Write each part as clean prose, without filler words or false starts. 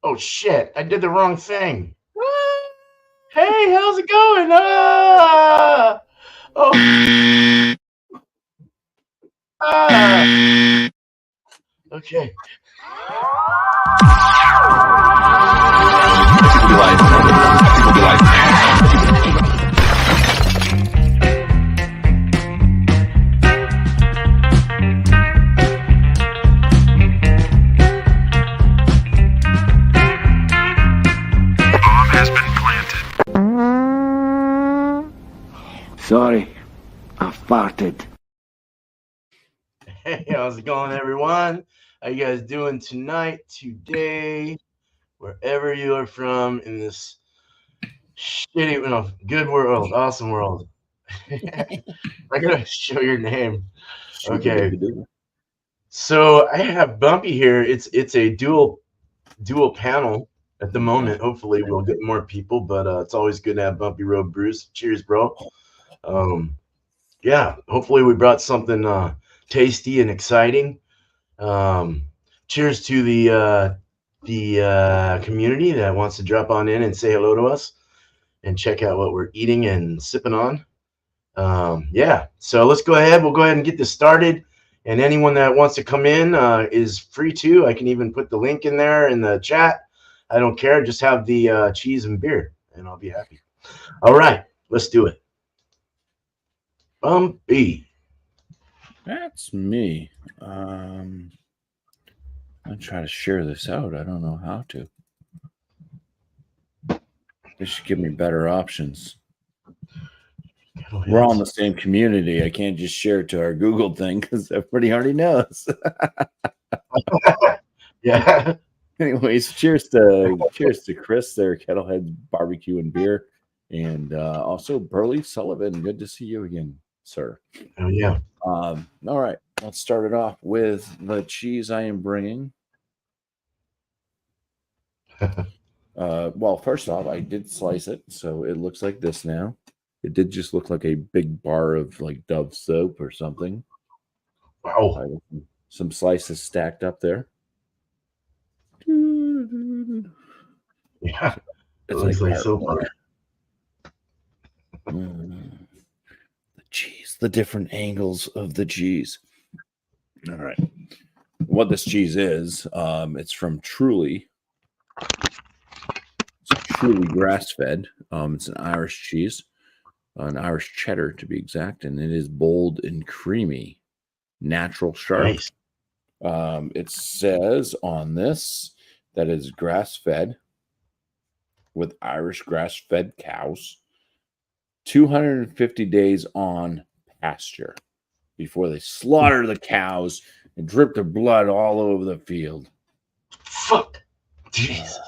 Oh shit! I did the wrong thing. Hey, how's it going? Ah! Oh, ah! Okay. Sorry, I farted. Hey, how's it going, everyone? How you guys doing tonight, today, wherever you are from in this shitty, good world, awesome world? I gotta show your name. Okay, so I have Bumpy here. It's a dual panel at the moment. Hopefully, we'll get more people, but it's always good to have Bumpy Road Brews. Cheers, bro. Um, yeah, hopefully we brought something tasty and exciting. Um, cheers to the community that wants to drop on in and say hello to us and check out what we're eating and sipping on. Yeah, so let's go ahead. We'll go ahead and get this started. And anyone that wants to come in is free to. I can even put the link in there in the chat. I don't care. Just have the cheese and beer, and I'll be happy. All right, let's do it. Bumpy. That's me. I'm trying to share this out. I don't know how to. They should give me better options. We're all in the same community. I can't just share it to our Google thing because everybody already knows. Yeah. Anyways, cheers to Chris there, Kettlehead Barbecue and Beer, and also Burley Sullivan. Good to see you again, sir. Oh yeah. All right, let's start it off with the cheese I am bringing. Well, first off, I did slice it, so it looks like this now. It did just look like a big bar of like Dove soap or something. Wow. Some slices stacked up there. Yeah. It looks like so far. The cheese, the different angles of the cheese. All right. What this cheese is, it's from Truly. It's truly grass-fed. It's an Irish cheese, an Irish cheddar to be exact, and it is bold and creamy, natural sharp. Nice. It says on this that is grass-fed with Irish grass-fed cows, 250 days on pasture before they slaughter the cows and drip their blood all over the field. Fuck. Jesus.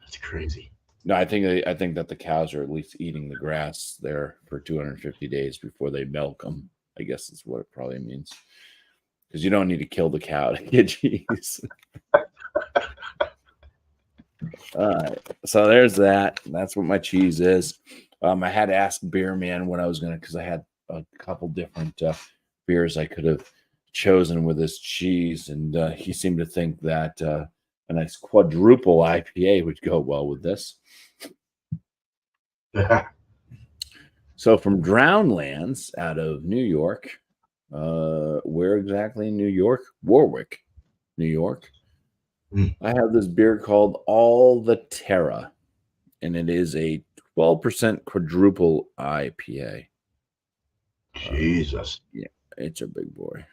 That's crazy. No, I think that the cows are at least eating the grass there for 250 days before they milk them. I guess that's what it probably means. Because you don't need to kill the cow to get cheese. All right. So there's that. That's what my cheese is. I had to ask Beer Man when I was going to, because I had a couple different beers I could have chosen with this cheese. And he seemed to think that a nice quadruple IPA would go well with this. So from Drownlands out of New York, where exactly in New York? Warwick, New York. I have this beer called All the Terra, and it is a 12% quadruple IPA. Jesus. Yeah, it's a big boy.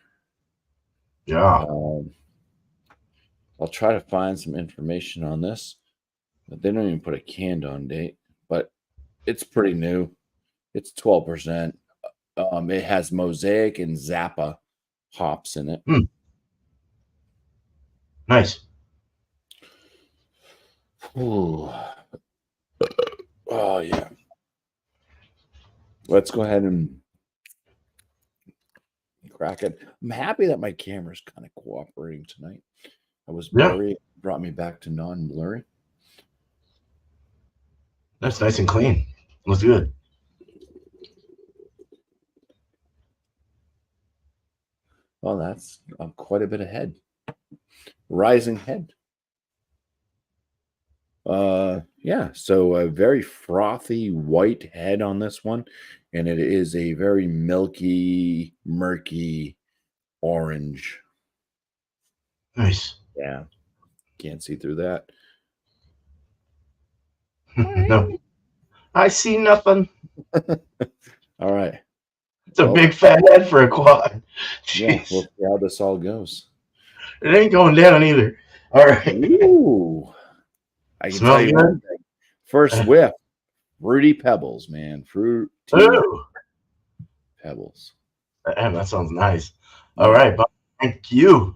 Yeah. I'll try to find some information on this, but they don't even put a canned on date, but it's pretty new. It's 12%. It has Mosaic and Zappa hops in it. Nice. Ooh. Oh, yeah. Let's go ahead and crack it. I'm happy that my camera's kind of cooperating tonight. I was blurry. It brought me back to non-blurry. That's nice and clean. Looks good. Well, that's quite a bit ahead. Rising head. Yeah, so a very frothy white head on this one, and it is a very milky, murky orange. Nice. Yeah, can't see through that. No, I see nothing. All right. It's a Well, big fat head for a quad. yeah, Jeez. we'll see how this all goes. It ain't going down either. All right. Ooh, I can tell Smells you one good. thing. First whiff, fruity pebbles, man. Fruity Ooh. pebbles. Damn, that sounds nice. All Yeah. right, Bob. Thank you.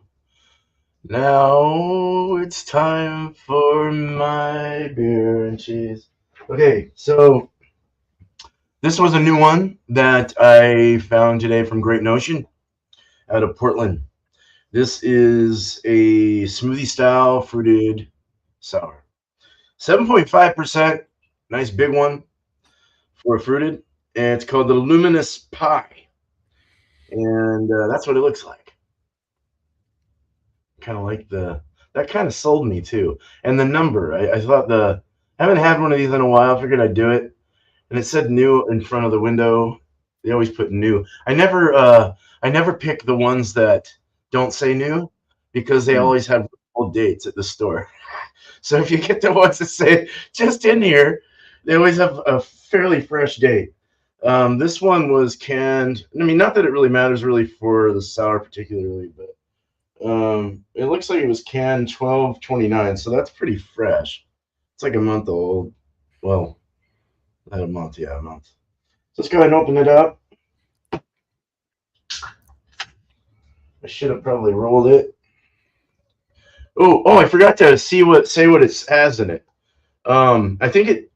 Now it's time for my beer and cheese. Okay, so this was a new one that I found today from Great Notion out of Portland. This is a smoothie style fruited sour. 7.5%, nice big one for a fruited. And it's called the Luminous Pie. And that's what it looks like. Kind of like that kind of sold me too. And the number, I thought I haven't had one of these in a while. I figured I'd do it. And it said new in front of the window. They always put new. I never pick the ones that don't say new because they Mm. always have old dates at the store. So if you get the ones that say just in here, they always have a fairly fresh date. This one was canned. I mean, not that it really matters really for the sour particularly, but it looks like it was canned 12/29, so that's pretty fresh. It's like a month old. Well, not a month, yeah, a month. So let's go ahead and open it up. I should have probably rolled it. Oh, I forgot to say what it has in it. I think it.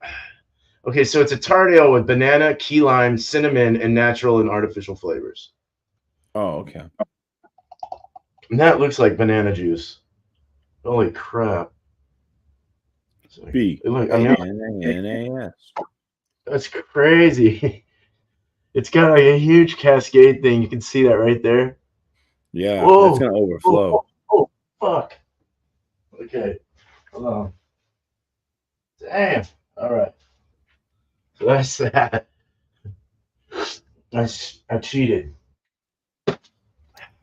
Okay, so it's a tart ale with banana, key lime, cinnamon, and natural and artificial flavors. Oh, okay. And that looks like banana juice. Holy crap! B Look, I A mean, N A N A S. that's crazy. It's got like a huge cascade thing. You can see that right there. Yeah, that's Whoa! gonna Oh, overflow. oh, oh, fuck. Okay, hold on. Damn. All right. So that's that. I cheated.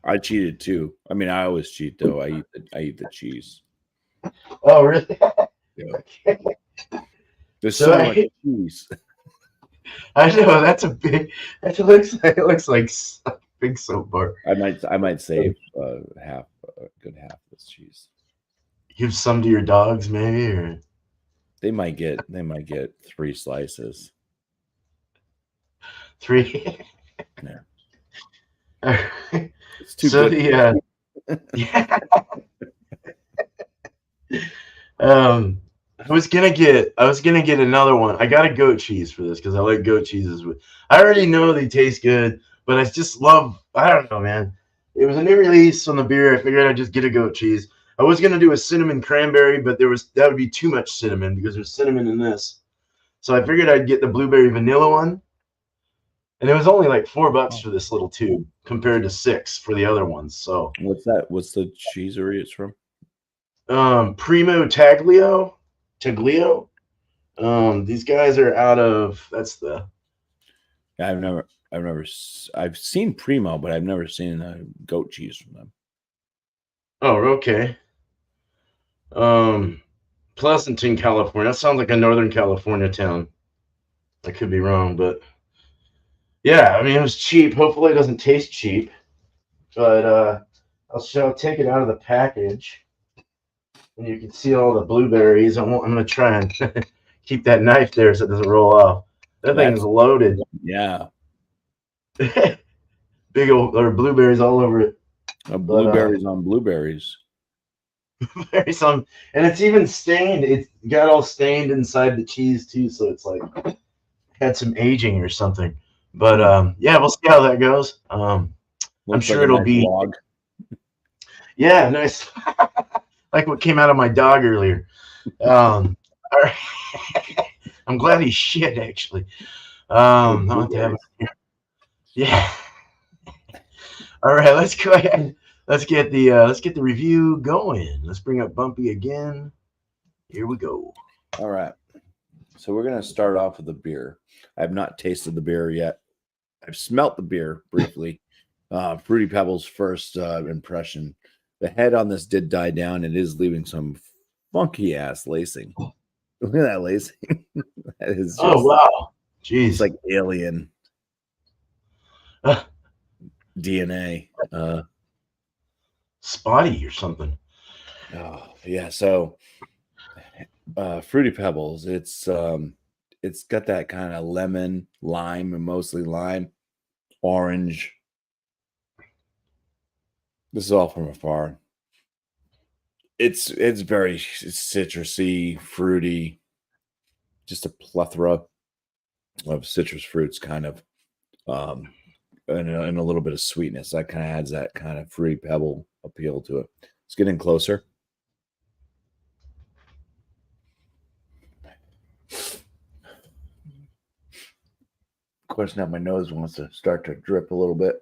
I cheated too. I mean, I always cheat though. I eat the cheese. Oh, really? Yeah. Okay. There's So so much cheese. I know that's a big. It looks like a big soap bar. I might save half a good half of this cheese. Give some to your dogs, maybe, or They might get 3 slices. three. Yeah. It's too So good for the yeah. Um, I was gonna get another one. I got a goat cheese for this because I like goat cheeses. I already know they taste good, but I just love. I don't know, man. It was a new release on the beer. I figured I'd just get a goat cheese. I was gonna do a cinnamon cranberry, but that would be too much cinnamon because there's cinnamon in this. So I figured I'd get the blueberry vanilla one, and it was only like $4 for this little tube compared to 6 for the other ones. So What's that? What's the cheesery it's from? Primo Taglio. These guys are out of that's the Yeah, I've seen Primo, but I've never seen a goat cheese from them. oh okay. Um, Pleasanton, California. That sounds like a Northern California town. I could be wrong, but yeah, I mean it was cheap. Hopefully it doesn't taste cheap, but I'll take it out of the package, and you can see all the blueberries. I'm gonna try and keep that knife there so it doesn't roll off. That thing is That's loaded. yeah, Big old or blueberries all over it. But blueberries on blueberries. very some, and it's even stained. It got all stained inside the cheese too, so it's like had some aging or something. But Hmm. yeah, we'll see how that goes. I'm Looks like sure a it'll nice be log. yeah, nice, like what came out of my dog earlier. All right. I'm glad he's shit actually. With I'll have to have blueberries. yeah. All right, let's go ahead. Let's get the review going. Let's bring up Bumpy again. Here we go. All right. So we're going to start off with the beer. I have not tasted the beer yet. I've smelt the beer briefly. Fruity Pebbles' first impression. The head on this did die down. It is leaving some funky ass lacing. Look at that lacing. That is just, Oh wow, jeez, it's like alien DNA. spotty or something. Oh yeah. So Fruity Pebbles. It's got that kind of lemon, lime, and mostly lime, orange. This is all from afar. It's very citrusy, fruity, just a plethora of citrus fruits, kind of, and a little bit of sweetness. That kind of adds that kind of fruity pebble appeal to it. It's getting closer. Of course, now my nose wants to start to drip a little bit.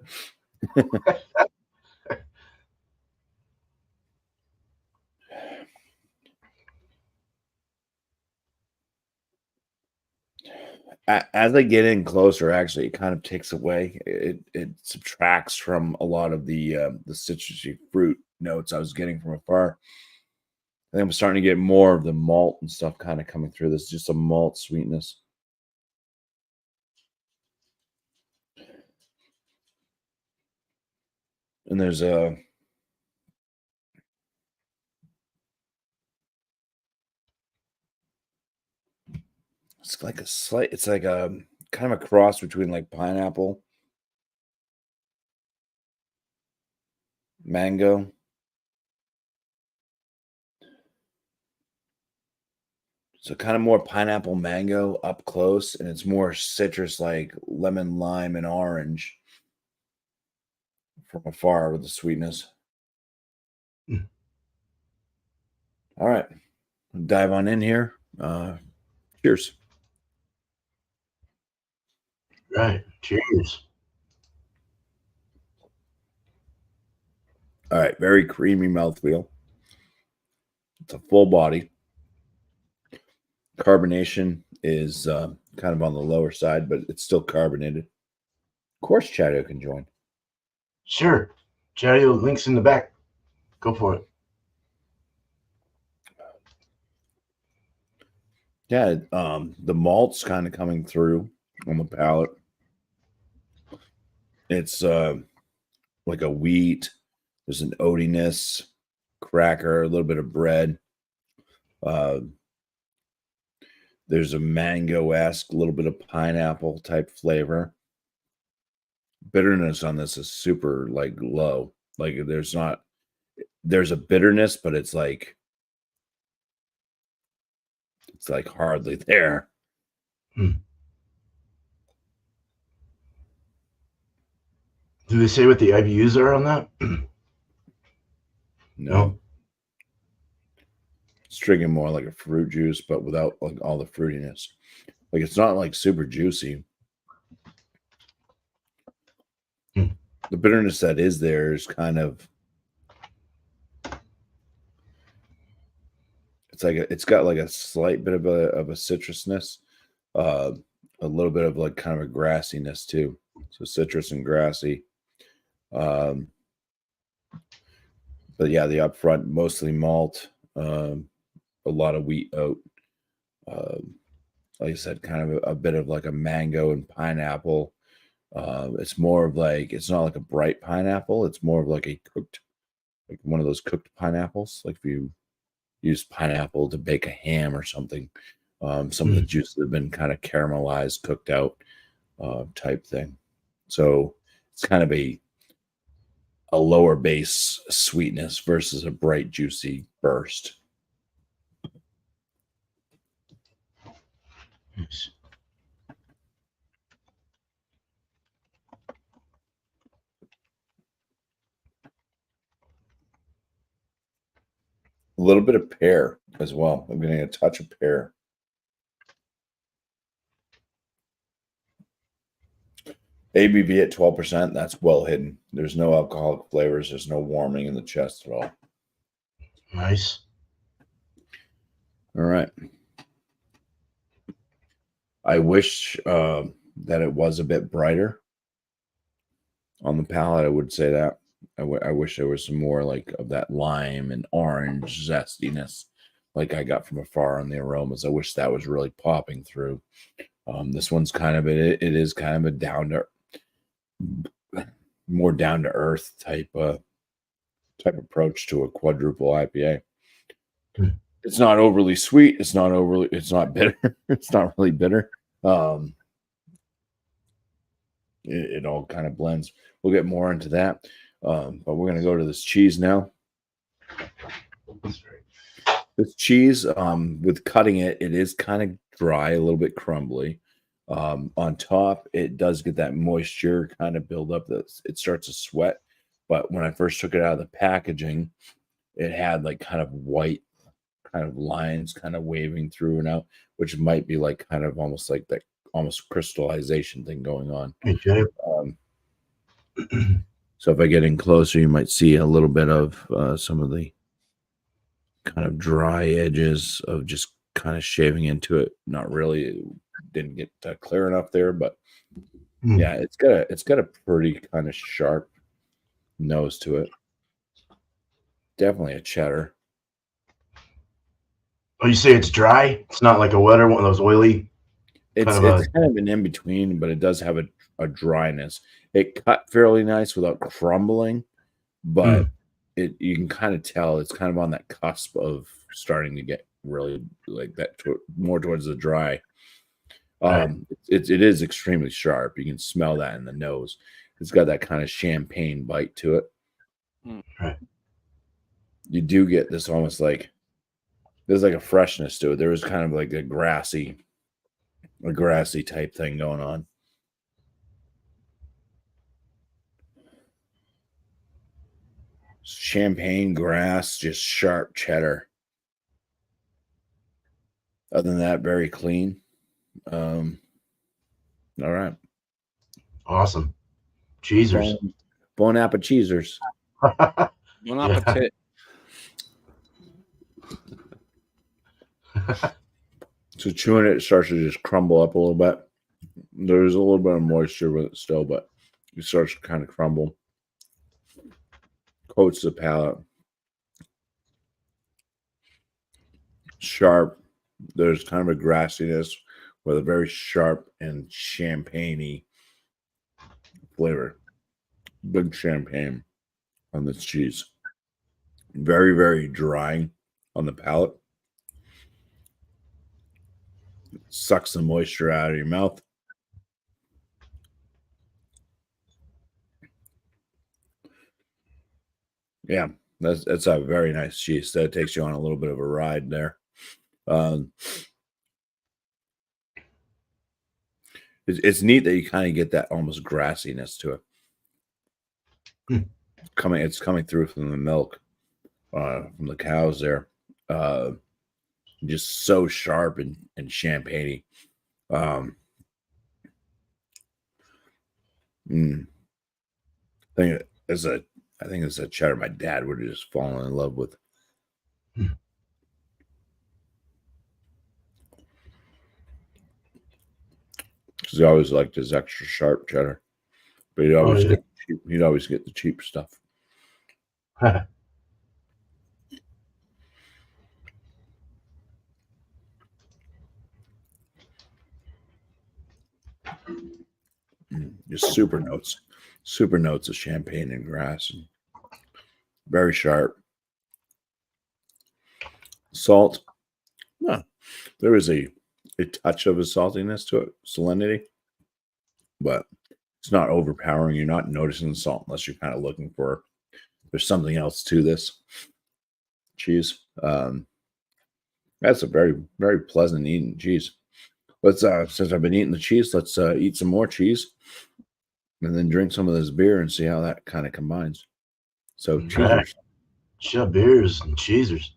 As I get in closer, actually, it kind of takes away. It subtracts from a lot of the citrusy fruit notes I was getting from afar. I think I'm starting to get more of the malt and stuff kind of coming through. There's just a malt sweetness. And there's a it's like a slight, it's like a kind of a cross between like pineapple, mango. So kind of more pineapple mango up close, and it's more citrus like lemon, lime, and orange from afar with the sweetness. Mm. All right. Dive on in here. Cheers. Right. Cheers. All right. Very creamy mouthfeel. It's a full body. Carbonation is kind of on the lower side, but it's still carbonated. Of course, Chadeo can join. Sure. Chadeo, links in the back. Go for it. Yeah, the malt's kind of coming through on the palate. It's like a wheat. There's an oatiness, cracker, a little bit of bread. There's a mango-esque, little bit of pineapple type flavor. Bitterness on this is super like low. Like there's a bitterness, but it's like hardly there. Hmm. Do they say what the IBUs are on that? No. It's drinking more like a fruit juice, but without like all the fruitiness. Like it's not like super juicy. Hmm. The bitterness that is there is kind of, it's got like a slight bit of a citrusness, a little bit of like kind of a grassiness too. So citrus and grassy. But yeah, the upfront mostly malt, a lot of wheat oat. Like I said, kind of a bit of like a mango and pineapple. It's more of like, it's not like a bright pineapple. It's more of like a cooked, like one of those cooked pineapples. Like if you use pineapple to bake a ham or something, some of the juices have been kind of caramelized, cooked out type thing. So it's kind of a lower base sweetness versus a bright, juicy burst. Nice. A little bit of pear as well. I'm getting a touch of pear. ABV at 12%. That's well hidden. There's no alcoholic flavors. There's no warming in the chest at all. Nice. All right. I wish that it was a bit brighter on the palate. I would say that. I wish there was some more like of that lime and orange zestiness, like I got from afar on the aromas. I wish that was really popping through. This one's kind of it is kind of a more down to earth type approach to a quadruple IPA. Hmm. It's not overly sweet. It's not bitter. It's not really bitter. It all kind of blends. We'll get more into that. But we're going to go to this cheese now. This cheese, with cutting it, it is kind of dry, a little bit crumbly. On top, it does get that moisture kind of build up. That it starts to sweat. But when I first took it out of the packaging, it had like kind of white kind of lines kind of waving through and out, which might be like kind of almost like that almost crystallization thing going on. Hey, Chadeo. So if I get in closer, you might see a little bit of some of the kind of dry edges of just kind of shaving into it. Not really, it didn't get clear enough there, but yeah, it's got a pretty kind of sharp nose to it. Definitely a cheddar. Oh, you say it's dry? It's not like a wetter one of those oily. It's kind of an in between, but it does have a dryness. It cut fairly nice without crumbling, but you can kind of tell it's kind of on that cusp of starting to get really like that more towards the dry. It is extremely sharp. You can smell that in the nose. It's got that kind of champagne bite to it. Right. You do get this almost like there's like a freshness to it. There was kind of like a grassy type thing going on. Champagne, grass, just sharp cheddar. Other than that, very clean. All right. Awesome. Cheesers. Bon appetisers. Bon appetit. So chewing it starts to just crumble up a little bit. There's a little bit of moisture with it still, but it starts to kind of crumble. Coats the palate. Sharp. There's kind of a grassiness with a very sharp and champagne-y flavor. Big champagne on this cheese. Very, very dry on the palate. Sucks the moisture out of your mouth. Yeah, that's a very nice cheese. That takes you on a little bit of a ride there. It's neat that you kind of get that almost grassiness to it. It's coming through from the milk, from the cows there. Just so sharp and champagne-y. I think it's a cheddar my dad would have just fallen in love with. Because he always liked his extra sharp cheddar, but he'd always get the cheap stuff. Just super notes of champagne and grass, and very sharp. Salt, there is a touch of a saltiness to it, salinity, but it's not overpowering. You're not noticing the salt unless you're kind of looking for there's something else to this cheese. That's a very, very pleasant eating cheese. Let's since I've been eating the cheese, let's eat some more cheese and then drink some of this beer and see how that kind of combines. So cheesers. Shut beers and cheesers.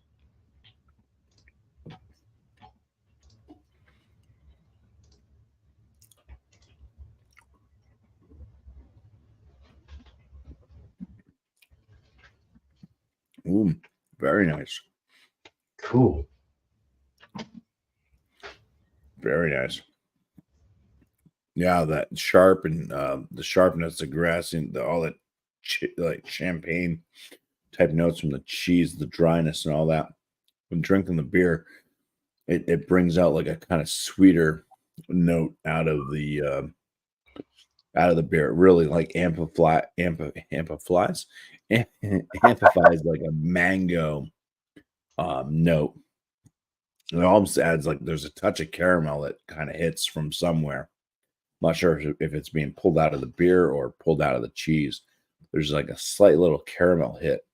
Ooh, very nice. Cool. Very nice. Yeah, that sharp and the sharpness, the grass, and all that like champagne type notes from the cheese, the dryness, and all that. When drinking the beer, it brings out like a kind of sweeter note out of the beer. It really like amplifies amplifies like a mango note. It almost adds like there's a touch of caramel that kind of hits from somewhere. I'm not sure if it's being pulled out of the beer or pulled out of the cheese. There's like a slight little caramel hit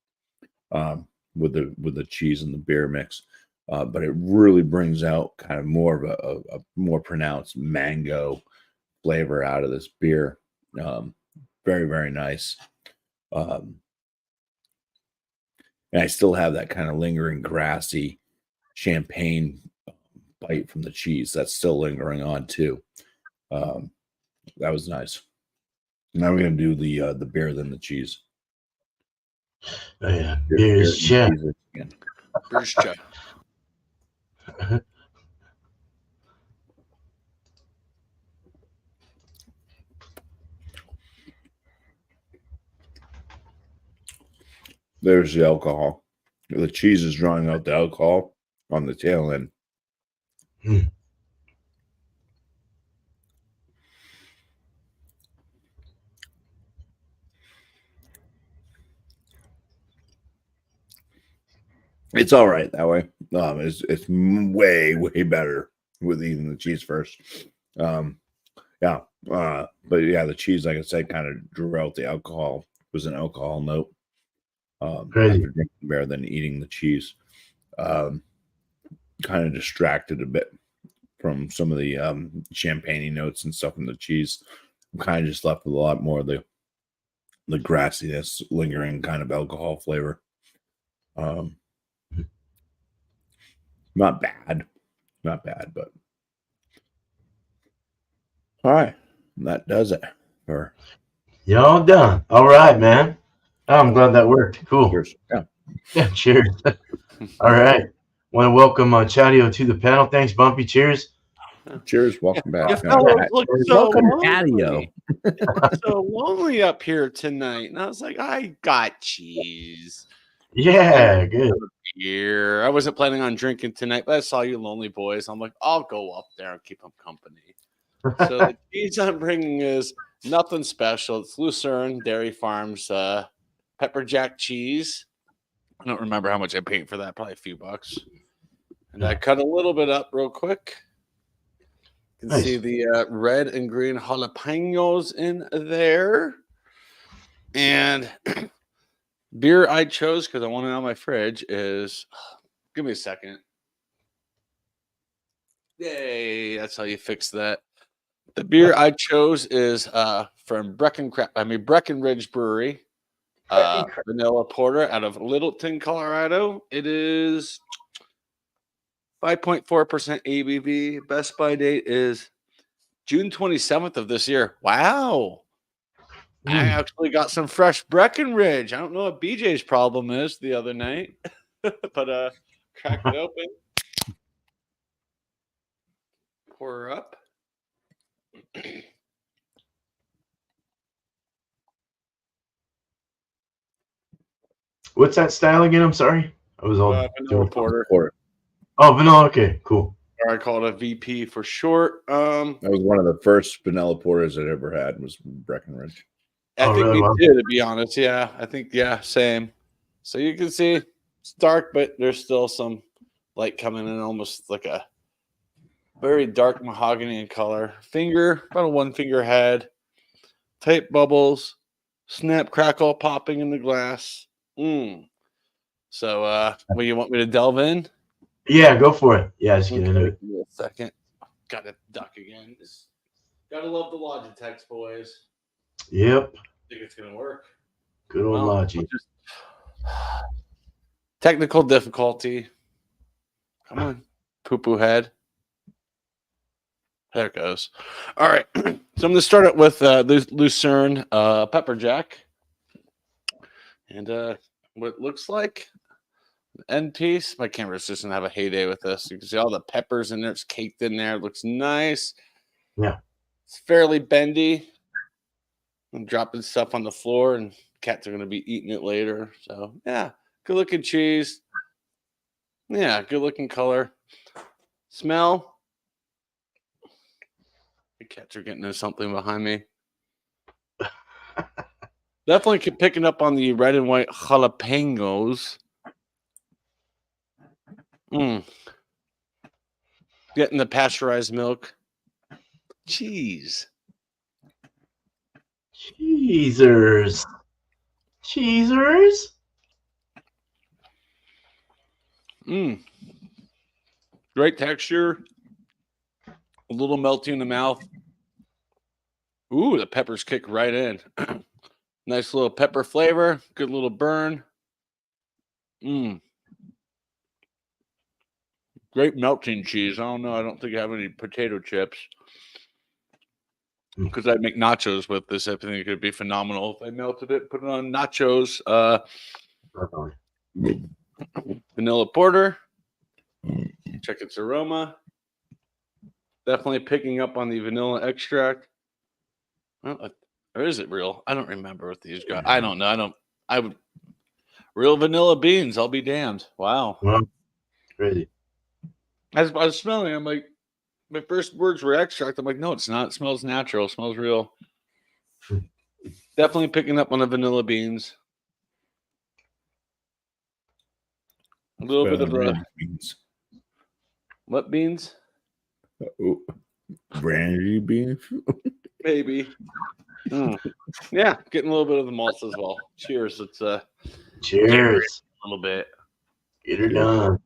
with the cheese and the beer mix, but it really brings out kind of more of a more pronounced mango flavor out of this beer. Very, very nice. And I still have that kind of lingering grassy champagne bite from the cheese that's still lingering on too. That was nice. Now we're gonna do the beer then the cheese. Oh, yeah. Beer's chef. Beer's chef. There's the alcohol. The cheese is drawing out the alcohol on the tail end. Mm. It's all right that way. It's way better with eating the cheese first. Yeah. But yeah, the cheese, like I said, kind of drew out the alcohol. It was an alcohol note. Crazy. After drinking the beer, then eating the cheese. Kind of distracted a bit from some of the champagne notes and stuff from the cheese. I'm kind of just left with a lot more of the grassiness, lingering kind of alcohol flavor. Not bad, but all right, that does it. For Y'all done. All right, man. Oh, I'm glad that worked. Cool. cheers. Yeah. Yeah, cheers. All right. Want to welcome Chadeo to the panel. Thanks, Bumpy. Cheers. Cheers. Welcome back. You Yeah. fellas look so Welcome, lonely. Chadeo. It looked so lonely up here tonight. And I was like, I got cheese. Yeah, good. Beer. I wasn't planning on drinking tonight, but I saw you lonely boys. I'm like, I'll go up there and keep them company. So the cheese I'm bringing is nothing special. It's Lucerne Dairy Farms pepper jack cheese. I don't remember how much I paid for that. Probably a few bucks. And I cut a little bit up real quick. You can Nice. see the red and green jalapenos in there. And beer I chose because I want it on my fridge is, give me a second. Yay, that's how you fix that. The beer I chose is from Breckenridge Brewery. Vanilla porter out of Littleton, Colorado. It is 5.4% ABV. Best by date is June 27th of this year. Wow. I actually got some fresh Breckenridge. I don't know what BJ's problem is the other night, but crack it open. Pour her up. What's that style again? I'm sorry. I was all Vanilla porter. Oh, vanilla. Okay, cool. Or I call it a VP for short. That was one of the first vanilla porters I'd ever had was Breckenridge. I think really? me Wow. too, to be honest. Yeah, I think, same. So you can see it's dark, but there's still some light coming in, almost like a very dark mahogany in color. Finger, about a 1 finger head. Tight bubbles. Snap, crackle, popping in the glass. So, what you want me to delve in? Yeah, go for it. Yeah, just get into it. Give me a second. Got to duck again. Gotta love the Logitechs, boys. Yep. Think it's gonna work. Good old Logi. Technical difficulty. Come on, poo-poo head. There it goes. All right, so I'm going to start it with Lucerne Pepper Jack, and what looks like the end piece. My camera's just going to have a heyday with this. You can see all the peppers in there. It's caked in there. It looks nice. Yeah. It's fairly bendy. I'm dropping stuff on the floor, and cats are going to be eating it later. So, yeah, good looking cheese. Yeah, good looking color. Smell. The cats are getting into something behind me. Definitely picking up on the red and white jalapenos. Getting the pasteurized milk. Cheese. Cheesers. Great texture. A little melty in the mouth. Ooh, the peppers kick right in. Nice little pepper flavor. Good little burn. Great melting cheese. I don't know. I don't think I have any potato chips. Because I'd make nachos with this. I think it could be phenomenal if I melted it, put it on nachos. Vanilla porter. Check its aroma. Definitely picking up on the vanilla extract. Well, or is it real? I don't remember what these guys. I don't know. I would. Real vanilla beans. I'll be damned. Wow. Crazy. As I was smelling, I'm like, my first words were extract. I'm like, no, it's not. It smells natural. It smells real. Definitely picking up on the vanilla beans. A little bit of beans. What beans? Brandy beans. Maybe. Yeah, getting a little bit of the malts as well. Cheers. It's cheers. A little bit. Get her done.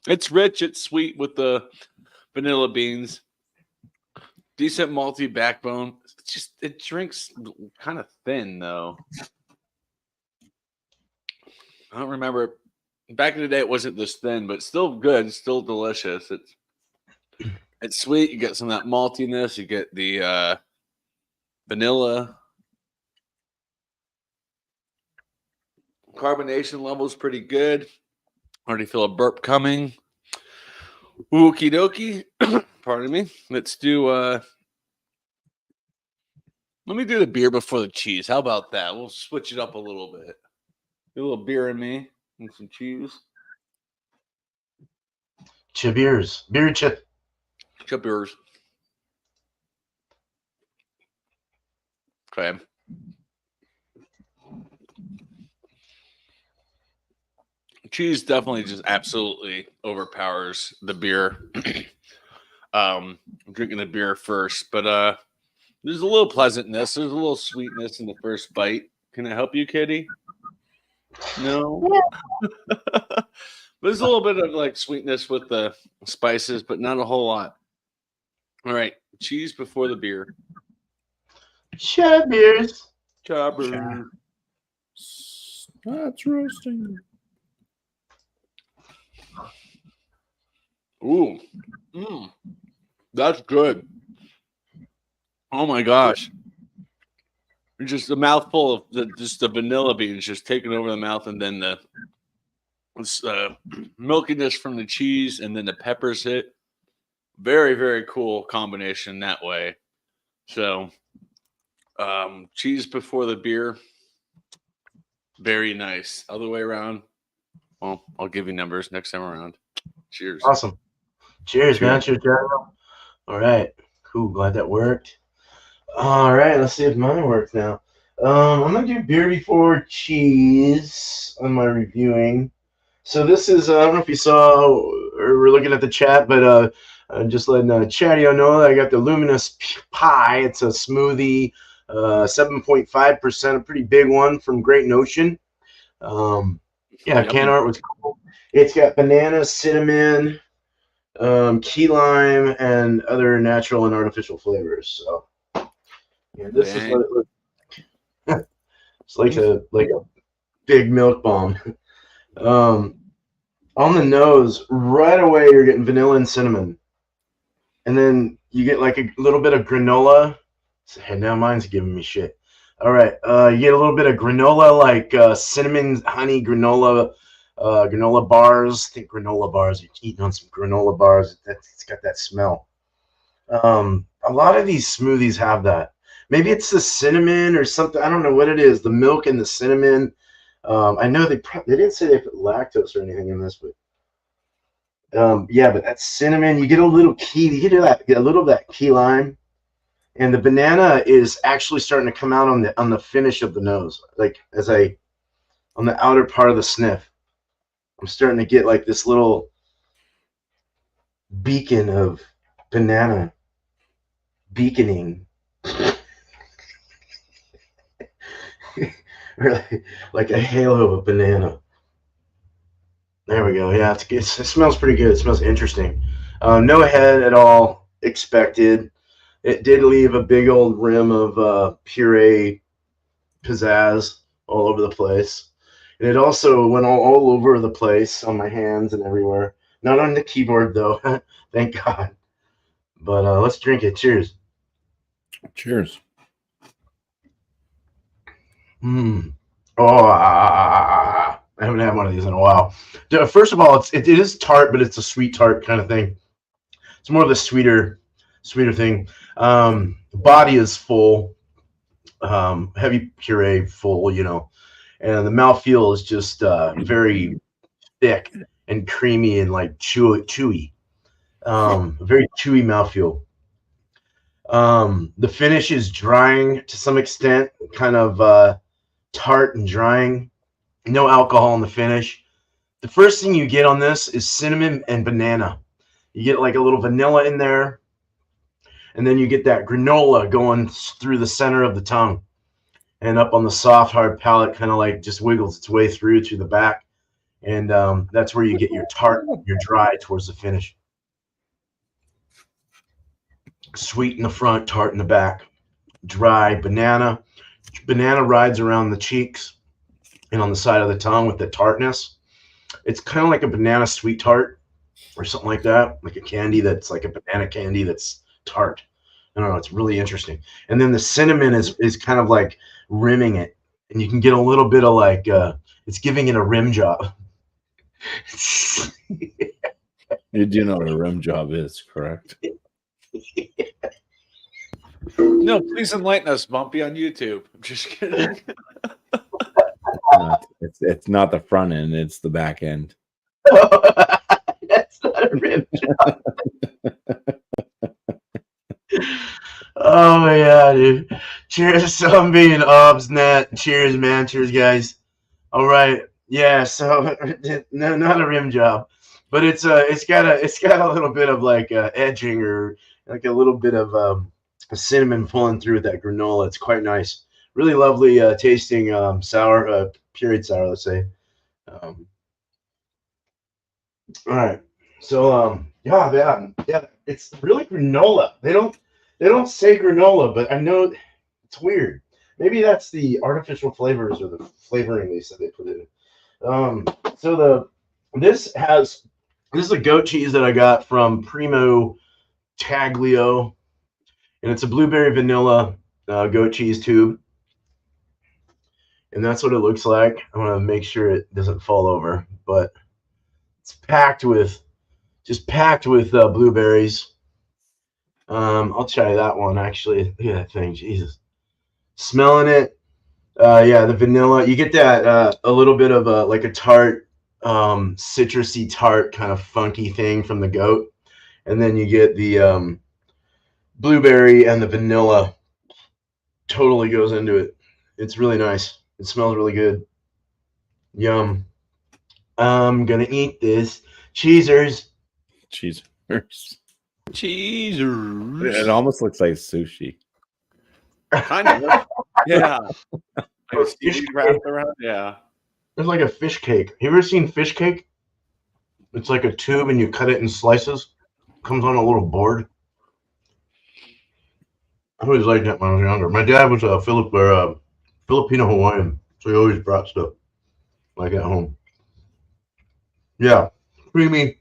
It's rich. It's sweet with the vanilla beans. Decent malty backbone. It's just it drinks kind of thin though. I don't remember. Back in the day, it wasn't this thin, but still good. It's still delicious. It's sweet. You get some of that maltiness. You get the vanilla. Carbonation level is pretty good. Already feel a burp coming. Okie dokie. Pardon me. Let's do let me do the beer before the cheese. How about that? We'll switch it up a little bit. Do a little beer in me and some cheese. Cheers. Beer chip. Cheers. Okay. Cheese definitely just absolutely overpowers the beer. I'm drinking the beer first, but there's a little pleasantness. There's a little sweetness in the first bite. Can I help you, Kitty? No. There's a little bit of like sweetness with the spices, but not a whole lot. All right, cheese before the beer. Cheers. Chopper. That's roasting. Ooh. That's good. Oh my gosh. Just a mouthful of the vanilla beans just taking over the mouth, and then the milkiness from the cheese, and then the peppers hit. Very, very cool combination that way. So, cheese before the beer. Very nice. Other way around. Well, I'll give you numbers next time around. Cheers. Awesome. Cheers, man. Cheers, Chadeo. All right. Cool. Glad that worked. All right. Let's see if mine works now. I'm going to do beer before cheese on my reviewing. So this is, I don't know if you saw or we're looking at the chat, but I'm just letting Chadeo know that I got the Luminous Pie. It's a smoothie, 7.5%, a pretty big one from Great Notion. Yeah, can art was cool. It's got banana, cinnamon, key lime, and other natural and artificial flavors. So, yeah, this is what it looks like. It's like a big milk bomb. On the nose, right away you're getting vanilla and cinnamon, and then you get like a little bit of granola. So, hey, now mine's giving me shit. All right, you get a little bit of granola, like cinnamon honey granola granola bars. I think granola bars. You're eating on some granola bars. It's got that smell. A lot of these smoothies have that. Maybe it's the cinnamon or something. I don't know what it is. The milk and the cinnamon. I know they didn't say they put lactose or anything in this, but yeah, but that cinnamon, you get a little key. You get a little of that key lime, and the banana is actually starting to come out on the finish of the nose, like on the outer part of the sniff. I'm starting to get like this little beacon of banana beaconing. Or like a halo of banana. There we go. Yeah, it smells pretty good. It smells interesting. No head at all expected. It did leave a big old rim of puree pizzazz all over the place. And it also went all over the place on my hands and everywhere. Not on the keyboard, though. Thank God. But let's drink it. Cheers. Cheers. Oh, I haven't had one of these in a while. First of all, it is tart, but it's a sweet tart kind of thing. It's more of the sweeter thing. Body is full, heavy puree, full, and the mouthfeel is just very thick and creamy and like chewy. Very chewy mouthfeel. The finish is drying to some extent, kind of tart and drying. No alcohol in the finish. The first thing you get on this is cinnamon and banana. You get like a little vanilla in there, and then you get that granola going through the center of the tongue and up on the soft, hard palate, kind of like just wiggles its way through to the back. And that's where you get your tart, your dry towards the finish. Sweet in the front, tart in the back. Dry banana. Banana rides around the cheeks and on the side of the tongue with the tartness. It's kind of like a banana sweet tart or something like that, like a candy that's like a banana candy that's tart. I don't know. It's really interesting. And then the cinnamon is kind of like rimming it, and you can get a little bit of like it's giving it a rim job. You do know what a rim job is, correct? No, please enlighten us, Bumpy, on YouTube. I'm just kidding. It's not the front end; it's the back end. That's not a rim job. Oh yeah, dude. Cheers to I'm being obstinate. Cheers, man. Cheers, guys. All right. Yeah. So no, not a rim job, but it's got a little bit of like edging or like a little bit of cinnamon pulling through with that granola. It's quite nice. Really lovely tasting sour, pureed sour, let's say. All right. So yeah, it's really granola. They don't say granola, but I know it's weird. Maybe that's the artificial flavors or the flavoring they said they put in. So this is a goat cheese that I got from Primo Taglio, and it's a blueberry vanilla goat cheese tube, and that's what it looks like. I want to make sure it doesn't fall over, but it's packed with blueberries. I'll try that one actually. Look at that thing, Jesus! Smelling it, yeah, the vanilla. You get that a little bit of like a tart, citrusy tart kind of funky thing from the goat, and then you get the blueberry and the vanilla. Totally goes into it. It's really nice. It smells really good. Yum. I'm gonna eat this. Cheesers. Cheesers. Cheesers. It almost looks like sushi. Kind of. Yeah. Like a Fish seaweed cake. wrapped around. Yeah. It's like a fish cake. You ever seen fish cake? It's like a tube and you cut it in slices. Comes on a little board. I always liked that when I was younger. My dad was a Filipino Hawaiian, so he always brought stuff like at home. Yeah, creamy.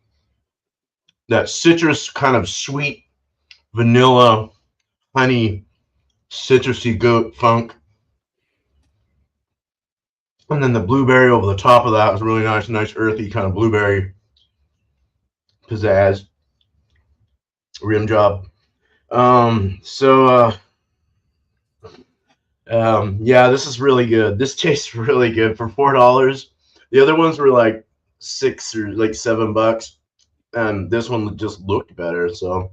That citrus kind of sweet vanilla, honey, citrusy goat funk. And then the blueberry over the top of that was really nice earthy kind of blueberry pizzazz rim job. Yeah, this is really good. This tastes really good for $4. The other ones were like $6 or like $7, and this one just looked better. So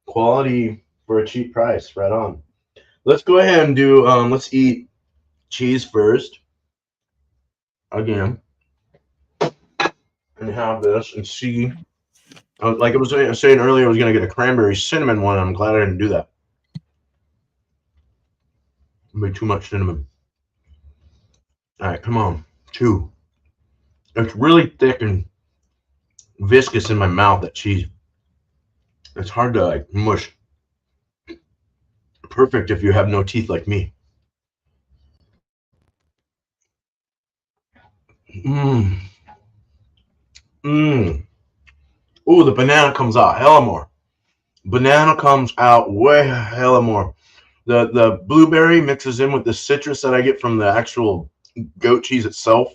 quality for a cheap price, right on. Let's go ahead and do. Let's eat cheese first again, and have this and see. Like I was saying earlier, I was gonna get a cranberry cinnamon one. I'm glad I didn't do that. Way too much cinnamon. All right, come on, two. It's really thick and viscous in my mouth. That cheese. It's hard to like mush. Perfect if you have no teeth like me. Mmm. Mmm. Ooh, the banana comes out hella more. Banana comes out way hella more. The blueberry mixes in with the citrus that I get from the actual goat cheese itself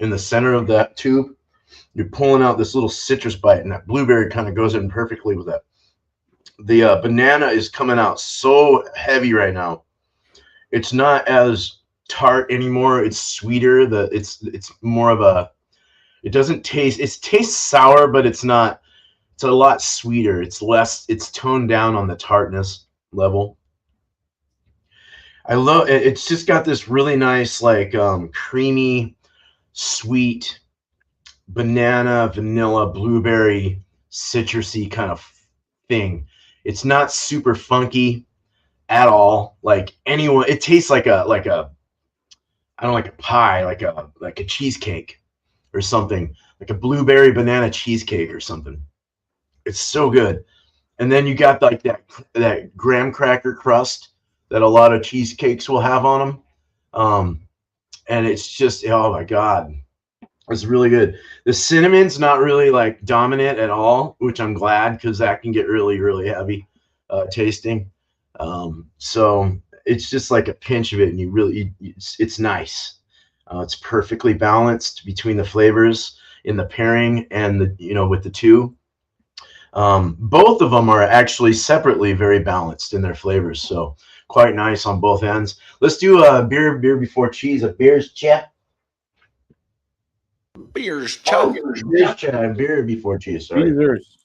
in the center of that tube. You're pulling out this little citrus bite, and that blueberry kind of goes in perfectly with that. The banana is coming out so heavy right now. It's not as tart anymore. It's sweeter. It's more of a. It doesn't taste. It tastes sour, but it's not. It's a lot sweeter. It's less. It's toned down on the tartness level. I love it. It's just got this really nice, like creamy, sweet banana, vanilla, blueberry, citrusy kind of thing. It's not super funky at all. Like anyone, it tastes like a I don't know, like a pie, like a cheesecake or something, like a blueberry banana cheesecake or something. It's so good. And then you got like that graham cracker crust that a lot of cheesecakes will have on them. And it's just, oh my god, it's really good. The cinnamon's not really like dominant at all, which I'm glad, because that can get really heavy tasting. So it's just like a pinch of it, and it's nice. It's perfectly balanced between the flavors in the pairing and with the two. Both of them are actually separately very balanced in their flavors, so quite nice on both ends. Let's do a beer before cheese. A beer's chat. Beers, chug. Beer's chat. Beer before cheese. Sorry. Cheezers.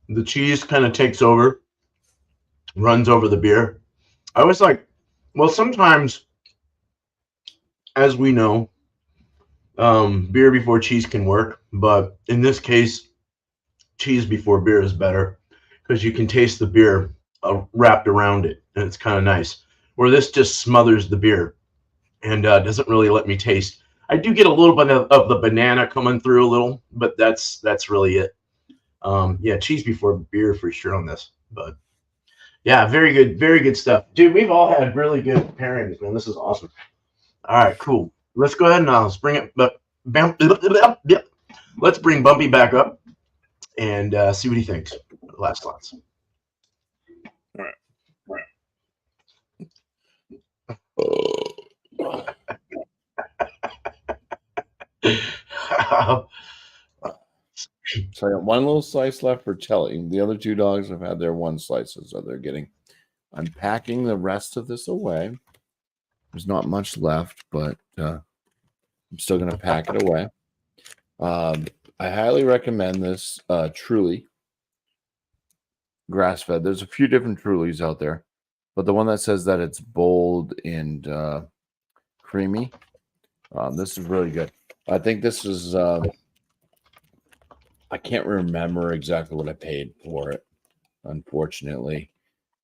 The cheese kind of takes over, runs over the beer. I was like, well, sometimes, as we know, beer before cheese can work, but in this case, cheese before beer is better because you can taste the beer wrapped around it, and it's kind of nice. Where this just smothers the beer and doesn't really let me taste. I do get a little bit of the banana coming through a little, but that's really it. Yeah, cheese before beer for sure on this, but yeah, very good stuff, dude. We've all had really good pairings, man. This is awesome. All right, cool. Let's go ahead and let's bring it. Let's bring Bumpy back up and see what he thinks. Last thoughts. So I got one little slice left for Chelly. The other two dogs have had their one slices, so they're getting. I'm packing the rest of this away. There's not much left, but I'm still going to pack it away. I highly recommend this Truly grass-fed. There's a few different Trulies out there, but the one that says that it's bold and creamy, this is really good. I think this is, I can't remember exactly what I paid for it, unfortunately.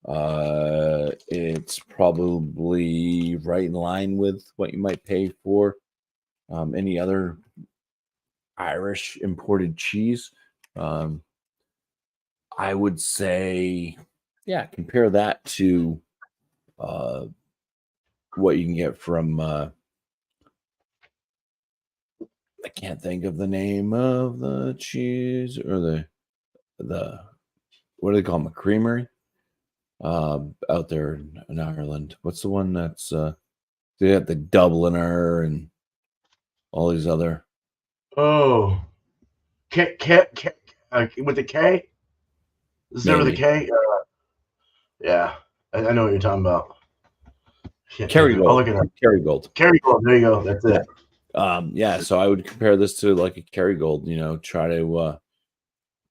It's probably right in line with what you might pay for any other Irish imported cheese. I would say, yeah, compare that to what you can get from I can't think of the name of the cheese or the what do they call them? A creamery out there in Ireland. What's the one that's they got the Dubliner and all these other Oh, with the K? Is there with a maybe K? Yeah, I know what you're talking about. Can't think of it. I'll Kerrygold. look it up. Kerrygold. Kerrygold. There you go. That's it. Yeah. So I would compare this to like a Kerrygold. Try to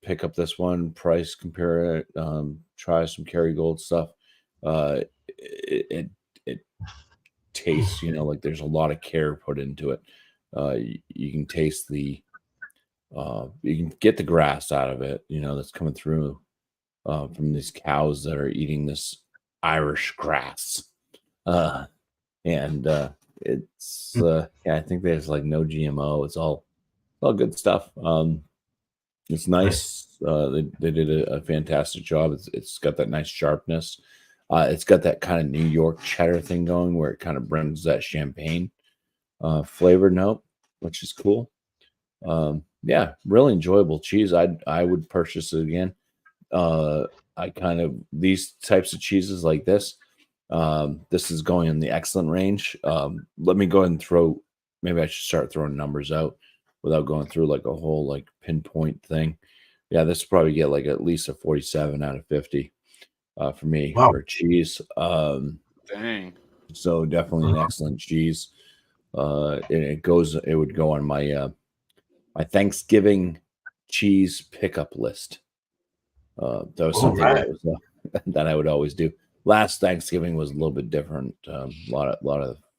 pick up this one, price compare it, try some Kerrygold stuff. It tastes, like there's a lot of care put into it. You can taste you can get the grass out of it, that's coming through from these cows that are eating this Irish grass. And it's yeah, I think there's like no GMO. It's all good stuff. It's nice. They did a fantastic job. It's got that nice sharpness. It's got that kind of New York cheddar thing going where it kind of brings that champagne flavor note, which is cool. Yeah, really enjoyable cheese. I would purchase it again. These types of cheeses like this. This is going in the excellent range. Let me go ahead and maybe I should start throwing numbers out without going through like a whole like pinpoint thing. Yeah, this will probably get like at least a 47 out of 50 for me for cheese. Dang. So definitely an excellent cheese. It would go on my my Thanksgiving cheese pickup list. That was something that I would always do. Last Thanksgiving was a little bit different. A lot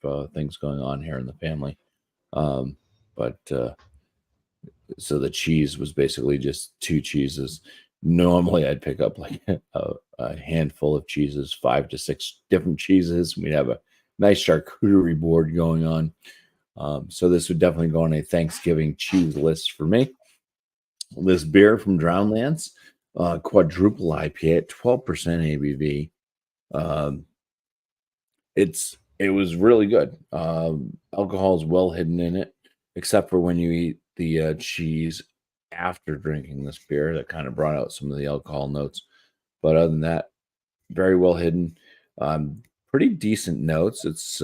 of things going on here in the family. But so the cheese was basically just 2 cheeses. Normally I'd pick up like a handful of cheeses, 5 to 6 different cheeses. We'd have a nice charcuterie board going on. So this would definitely go on a Thanksgiving cheese list for me. This beer from Drownlands, quadruple IPA at 12% ABV. It was really good. Alcohol is well hidden in it, except for when you eat the cheese after drinking this beer. That kind of brought out some of the alcohol notes. But other than that, very well hidden. Pretty decent notes. It's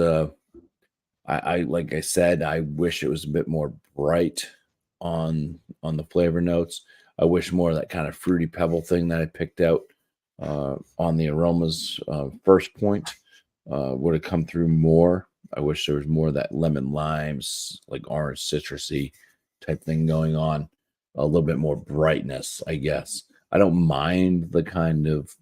I like I said, I wish it was a bit more bright on the flavor notes. I wish more of that kind of fruity pebble thing that I picked out on the aromas first point would have come through more. I wish there was more of that lemon limes, like orange citrusy type thing going on. A little bit more brightness, I guess. I don't mind the kind of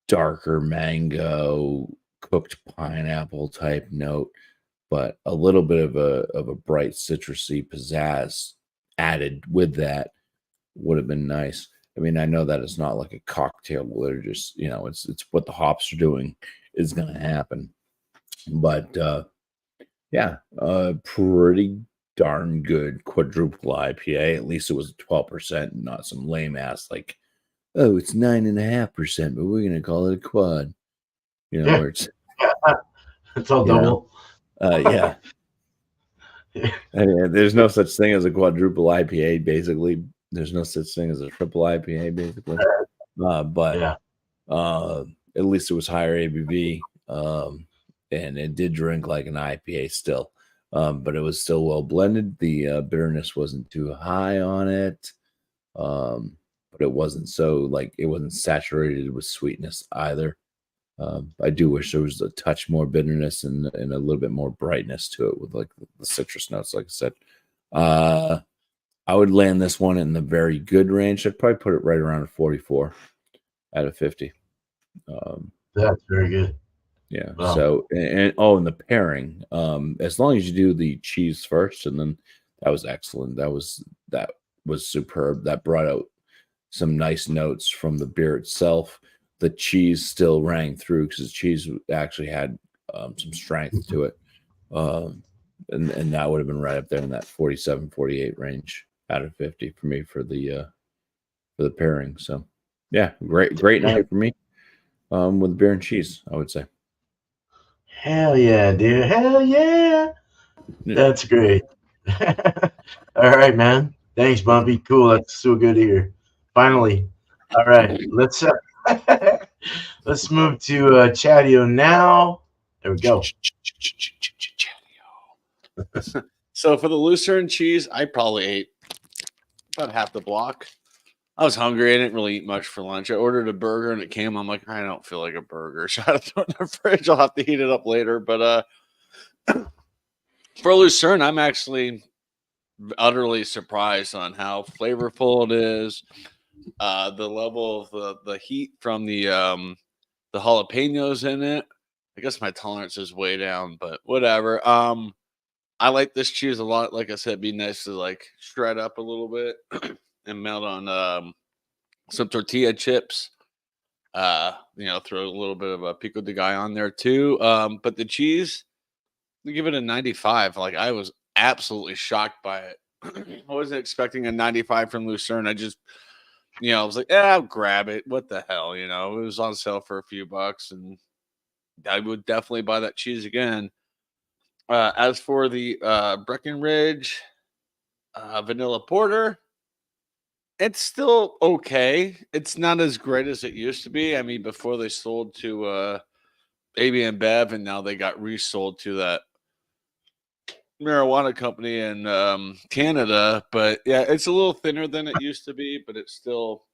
darker mango, cooked pineapple type note, but a little bit of a bright citrusy pizzazz added with that would have been nice. I mean, I know that it's not like a cocktail where they're just, it's what the hops are doing is going to happen. But yeah, pretty darn good quadruple IPA. At least it was 12%, not some lame ass like, oh, it's 9.5%, but we're going to call it a quad. Where it's all double. Yeah. I mean, there's no such thing as a quadruple IPA, basically. There's no such thing as a triple IPA, basically. But at least it was higher ABV, and it did drink like an IPA still. But it was still well blended. The bitterness wasn't too high on it, but it wasn't it wasn't saturated with sweetness either. I do wish there was a touch more bitterness and a little bit more brightness to it with like the citrus notes, like I said. I would land this one in the very good range. I'd probably put it right around a 44 out of 50. That's very good. Yeah. Wow. So, and the pairing, as long as you do the cheese first, and then that was excellent. That was superb. That brought out some nice notes from the beer itself. The cheese still rang through because the cheese actually had some strength to it. And that would have been right up there in that 47, 48 range out of 50 for me for the pairing. So yeah, great night for me with beer and cheese, I would say. Hell yeah, dude. Hell yeah. That's great. All right, man. Thanks, Bumpy. Cool. That's so good to hear. Finally. All right. Let's move to Chadeo now. There we go. So for the Lucerne cheese, I probably ate about half the block. I was hungry. I didn't really eat much for lunch. I ordered a burger and it came. I'm like, I don't feel like a burger. So I throw it in the fridge. I'll have to heat it up later. But for Lucerne, I'm actually utterly surprised on how flavorful it is. The level of the heat from the jalapenos in it. I guess my tolerance is way down, but whatever. I like this cheese a lot. Like I said, it'd be nice to like shred up a little bit and melt on some tortilla chips. Throw a little bit of a pico de gallo on there too. But the cheese, we give it a 95. Like I was absolutely shocked by it. I wasn't expecting a 95 from Lucerne. I just, I was like, yeah, I'll grab it. What the hell, It was on sale for a few bucks, and I would definitely buy that cheese again. As for the Breckenridge vanilla porter, it's still okay. It's not as great as it used to be. I mean, before they sold to AB and Bev, and now they got resold to that marijuana company in Canada. But yeah, it's a little thinner than it used to be, but it's still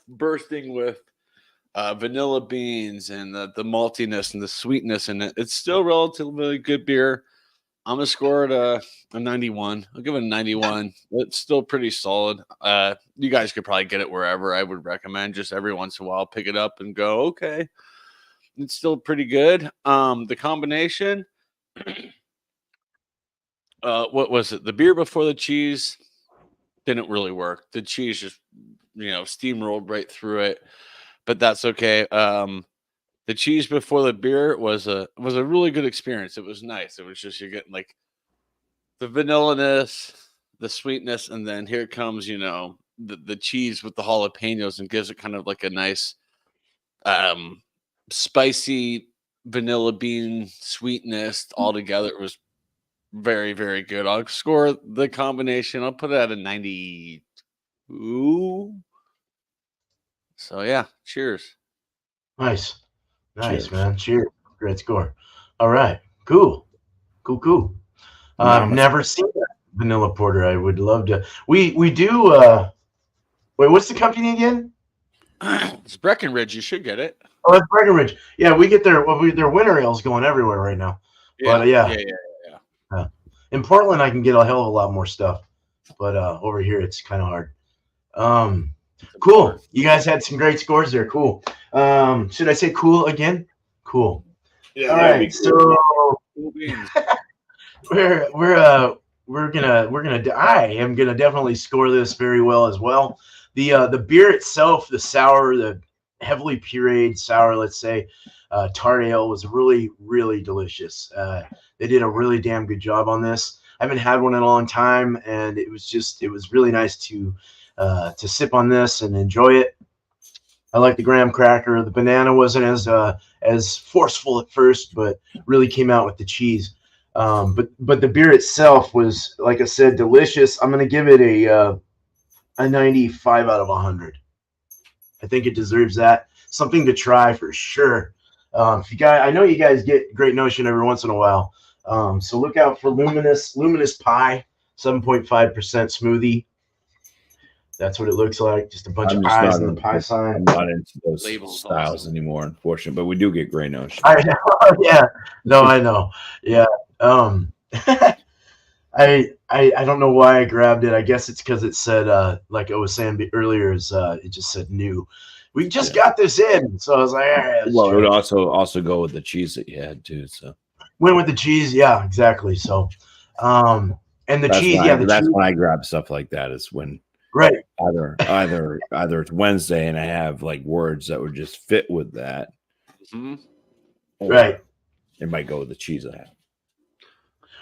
bursting with vanilla beans and the maltiness and the sweetness in it. It's still relatively good beer. I'm gonna score it a 91. I'll give it a 91. It's still pretty solid. You guys could probably get it wherever. I would recommend just every once in a while pick it up and go, okay. It's still pretty good. The combination, what was it? The beer before the cheese didn't really work. The cheese just, steamrolled right through it, but that's okay. The cheese before the beer was a really good experience. It was nice. It was just you're getting like the vanilla-ness, the sweetness, and then here comes, the cheese with the jalapenos and gives it kind of like a nice spicy vanilla bean sweetness all together. It was very, very good. I'll score the combination. I'll put it at a 92. So yeah, cheers. Nice, Cheers. man. Cheers. Great score. All right, cool. I've never seen that vanilla porter. I would love to. We do. Wait, what's the company again? It's Breckenridge. You should get it. Oh, it's Breckenridge. Yeah, we get their their winter ales going everywhere right now. Yeah, but yeah. In Portland, I can get a hell of a lot more stuff, but over here it's kind of hard. Cool. You guys had some great scores there. Cool. Should I say cool again? Cool. Yeah. All right. So I am gonna definitely score this very well as well. The beer itself, the sour, the heavily pureed sour, let's say, tart ale was really, really delicious. They did a really damn good job on this. I haven't had one in a long time, and it was really nice to sip on this and enjoy it. I like the graham cracker. The banana wasn't as forceful at first, but really came out with the cheese. But the beer itself was, like I said, delicious. I'm gonna give it a 95 out of 100. I think it deserves that. Something to try for sure. If you guys, I know you guys get Great Notion every once in a while. So look out for Luminous Pie, 7.5% smoothie. That's what it looks like. Just a bunch of pies and the pie sign. I'm not into those styles anymore, unfortunately, but we do get Great Notion. I know. Yeah. No, I know. Yeah. I don't know why I grabbed it. I guess it's because it said, like I was saying earlier, it just said new. We just got this in, so I was like, all right. Well, it would also go with the cheese that you had too. So went with the cheese, yeah, exactly. So, and the cheese, that's when I grab stuff like that. Is when right either it's Wednesday and I have like words that would just fit with that. Mm-hmm. Right. It might go with the cheese I have.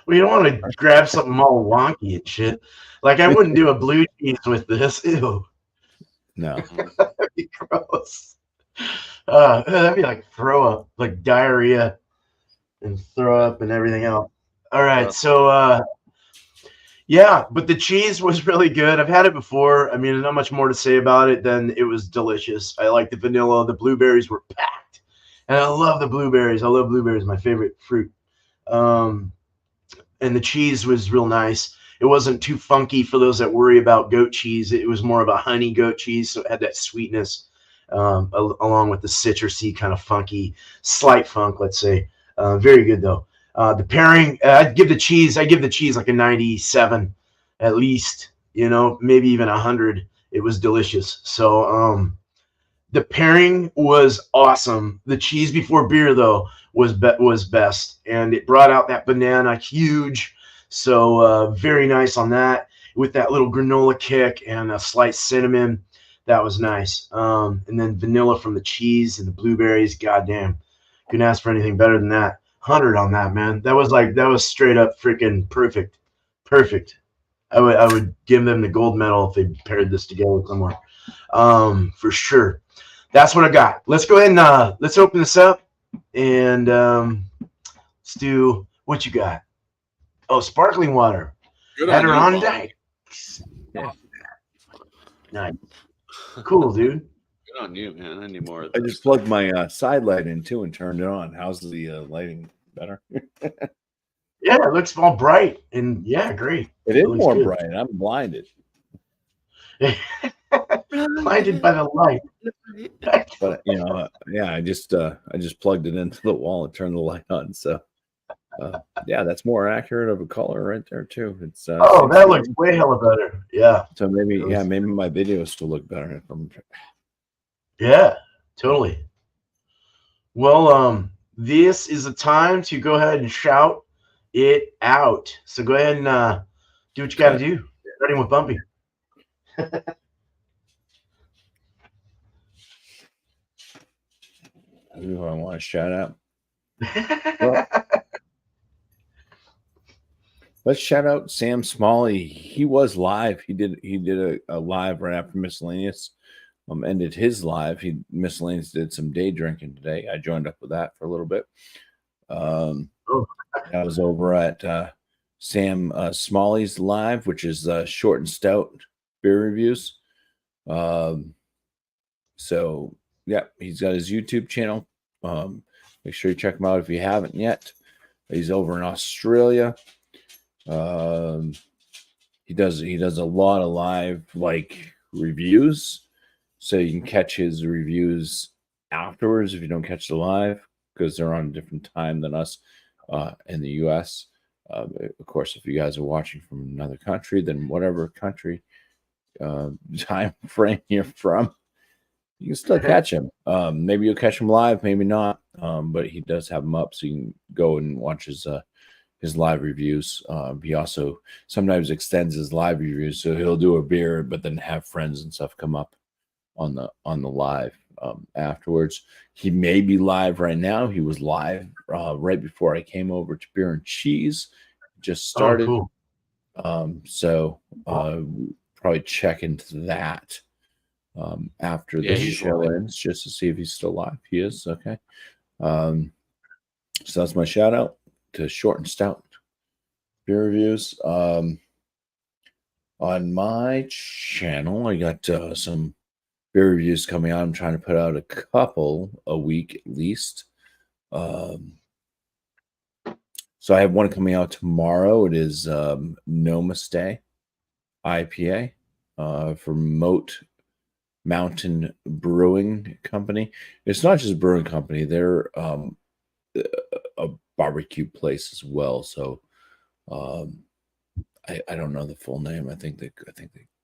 Well, you don't want to grab something all wonky and shit. Like I wouldn't do a blue cheese with this. Ew. No. That'd be gross. That'd be like throw up, like diarrhea and throw up and everything else. All right, so Yeah, but the cheese was really good. I've had it before. I mean, not much more to say about it than it was delicious. I like the vanilla. The blueberries were packed, and I love the blueberries. I love blueberries, my favorite fruit. Um, and the cheese was real nice. It wasn't too funky for those that worry about goat cheese. It was more of a honey goat cheese, so it had that sweetness along with the citrusy kind of funky, slight funk, let's say. Very good though. The pairing, I'd give the cheese like a 97 at least. You know, maybe even 100. It was delicious. So the pairing was awesome. The cheese before beer though was best, and it brought out that banana huge. So very nice on that with that little granola kick and a slight cinnamon. That was nice. And then vanilla from the cheese and the blueberries. Goddamn, couldn't ask for anything better than that. 100 on that, man. That was straight up freaking perfect, perfect. I would give them the gold medal if they paired this together somewhere, for sure. That's what I got. Let's go ahead and let's open this up and let's do what you got. Oh, sparkling water. Good on you, Adirondack. Yeah. Nice. Cool, dude. Good on you, man. I need more of I this. just plugged my side light in too and turned it on. How's the lighting better? Yeah, it looks all bright and yeah, great. It is looks more good. bright. I'm blinded. Blinded by the light. But yeah, I just plugged it into the wall and turned the light on. So yeah, that's more accurate of a color right there too. It's Oh, that looks way hella better. Yeah. so maybe my videos still look better if I'm Yeah, totally. Well, this is a time to go ahead and shout it out. So go ahead and do what you got to do. Starting with Bumpy. who I want to shout out. Well, let's shout out Sam Smalley. He was live. He did a live right after Miscellaneous ended his live. Miscellaneous did some day drinking today. I joined up with that for a little bit. I was over at Sam Smalley's live, which is short and stout beer reviews. So yeah, he's got his YouTube channel. Make sure you check him out if you haven't yet. He's over in Australia. He does a lot of live like reviews, so you can catch his reviews afterwards if you don't catch the live, because they're on a different time than us in the US. Of course, if you guys are watching from another country, then whatever country time frame you're from, you can still catch him. Maybe you'll catch him live, maybe not. But he does have them up, so you can go and watch his live reviews. He also sometimes extends his live reviews, so he'll do a beer, but then have friends and stuff come up on the live afterwards. He may be live right now. He was live right before I came over to Beer and Cheese. Just started. Oh, cool. So probably check into that after the show ends, just to see if he's still live. He is. Okay. So that's my shout out to Short and Stout beer reviews. On my channel, I got some beer reviews coming out. I'm trying to put out a couple a week at least. So I have one coming out tomorrow. It is No Mistake IPA from Moat Mountain Brewing Company. It's not just a brewing company; they're a barbecue place as well. So I don't know the full name. I think they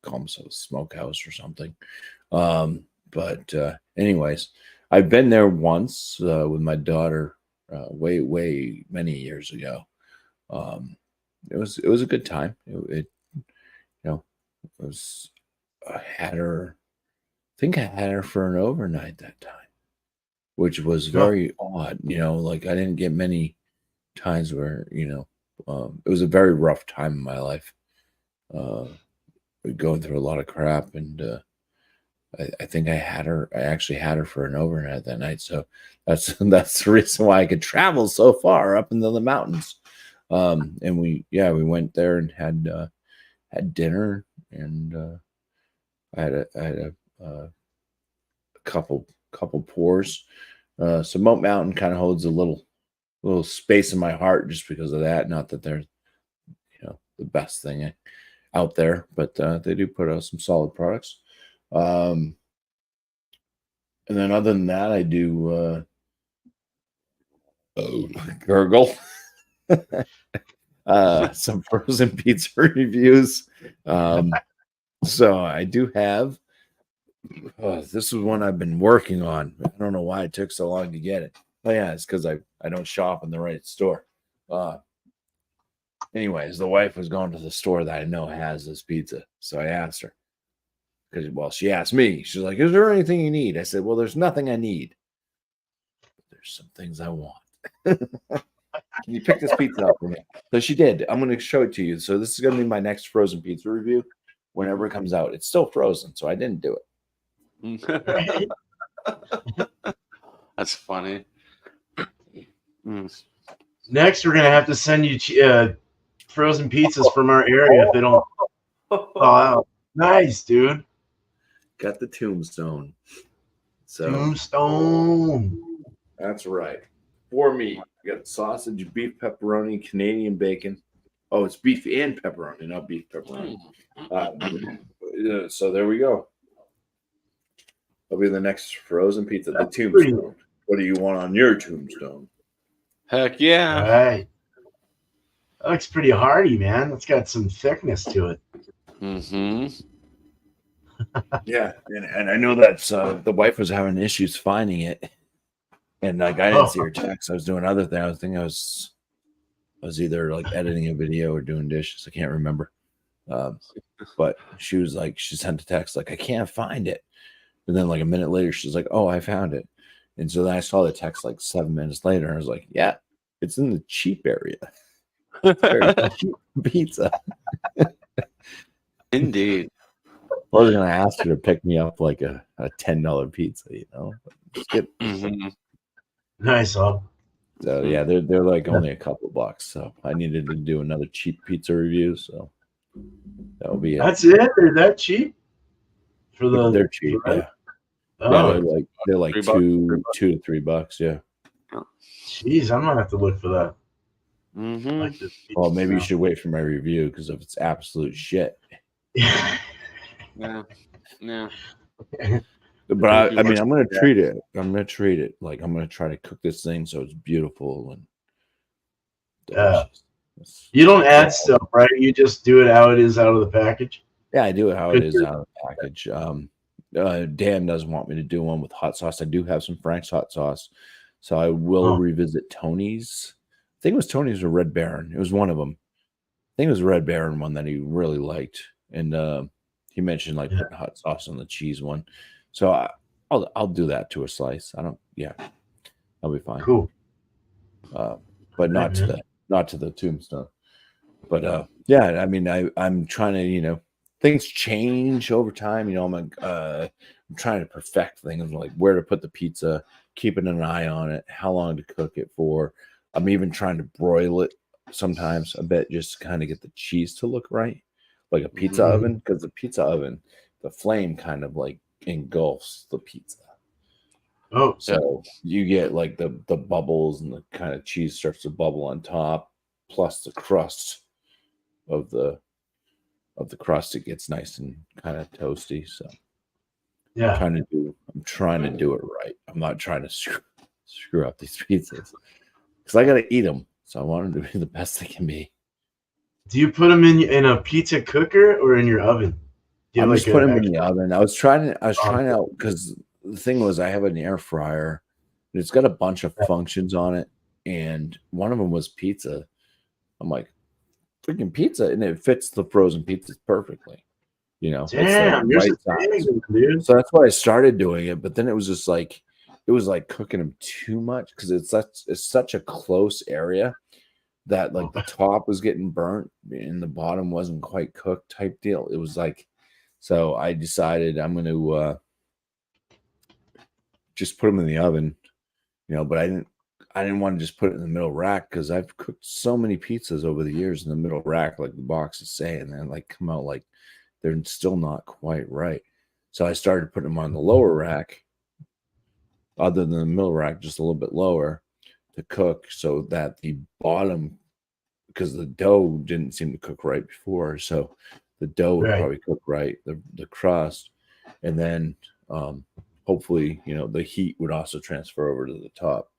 call themselves Smokehouse or something. But anyways, I've been there once with my daughter way many years ago. It was a good time. It was I had her. I think I had her for an overnight that time, which was very odd. Like I didn't get many times where it was a very rough time in my life. Going through a lot of crap, and I think I actually had her for an overnight that night. So that's the reason why I could travel so far up into the mountains. And we went there and had had dinner, and I had a couple pours. So Moat Mountain kind of holds a little space in my heart just because of that. Not that they're the best thing out there, but they do put out some solid products. And then other than that, I do gurgle. Some frozen pizza reviews. So I do have. This is one I've been working on. I don't know why it took so long to get it. Oh yeah, it's because I don't shop in the right store. Anyways, the wife was going to the store that I know has this pizza, so I asked her because she asked me. She's like, "Is there anything you need?" I said, "Well, there's nothing I need. There's some things I want." Can you pick this pizza up for me? So she did. I'm going to show it to you. So this is going to be my next frozen pizza review. Whenever it comes out, it's still frozen, so I didn't do it. That's funny. Next, we're gonna have to send you frozen pizzas from our area if they don't thaw out. Nice, dude. Got the tombstone. So Tombstone. that's right. For me, we got sausage, beef pepperoni, Canadian bacon. Oh, it's beef and pepperoni, not beef pepperoni. So there we go. That'll be the next frozen pizza. The tombstone. What do you want on your tombstone? Heck yeah. All right. That looks pretty hearty, man. It's got some thickness to it. Mm-hmm. Yeah, and I know that the wife was having issues finding it, and like I didn't see her text. I was doing other things. I was thinking I was either like editing a video or doing dishes. I can't remember. But she was like, she sent a text like, "I can't find it," and then like a minute later, she's like, "Oh, I found it." And so then I saw the text like 7 minutes later, and I was like, "Yeah, it's in the cheap area. Very cheap pizza." Indeed. I was gonna ask her to pick me up like a $10 pizza, Just get Nice, huh? So yeah, they're like only a couple bucks. So I needed to do another cheap pizza review. So that'll be it. That's it. They're that cheap for the. They're cheap. Right? Yeah. Oh, Yeah, they're like $2 to $3. Yeah. Jeez, I'm gonna have to look for that. Mm-hmm. Like this Well, maybe you should wait for my review because if it's absolute shit. Yeah. Yeah. But I mean, I'm gonna treat it. I'm gonna treat it like I'm gonna try to cook this thing so it's beautiful and delicious. You don't add stuff, right? You just do it how it is out of the package. Yeah, I do it how it is out of the package. Dan doesn't want me to do one with hot sauce. I do have some Frank's hot sauce, so I will revisit Tony's. I think it was Tony's or Red Baron. It was one of them. I think it was Red Baron one that he really liked, and he mentioned like putting hot sauce on the cheese one. So I'll do that to a slice. I'll be fine. Cool. But not to the tombstone. But yeah, I mean, I'm trying to, things change over time. I'm trying to perfect things like where to put the pizza, keeping an eye on it, how long to cook it for. I'm even trying to broil it sometimes a bit just to kind of get the cheese to look right, like a pizza oven, because the pizza oven, the flame kind of like engulfs the pizza. Oh, so you get like the bubbles and the kind of cheese starts to bubble on top, plus the crust of the crust. It gets nice and kind of toasty. So yeah, I'm trying to do it right. I'm not trying to screw up these pizzas because I got to eat them. So I want them to be the best they can be. Do you put them in a pizza cooker or in your oven? I'm just putting them in the oven. I was trying out because the thing was I have an air fryer. And it's got a bunch of functions on it, and one of them was pizza. I'm like, freaking pizza, and it fits the frozen pizzas perfectly. Damn, it's the right size. Dude. So that's why I started doing it, but then it was just like it was like cooking them too much because it's such a close area that like the top was getting burnt and the bottom wasn't quite cooked type deal. It was like, so I decided I'm going to just put them in the oven, but I didn't want to just put it in the middle rack because I've cooked so many pizzas over the years in the middle rack, like the boxes say, and then like come out like they're still not quite right. So I started putting them on the lower rack, other than the middle rack, just a little bit lower to cook, so that the bottom, because the dough didn't seem to cook right before, so the dough would probably cook right, the crust, and then hopefully, the heat would also transfer over to the top.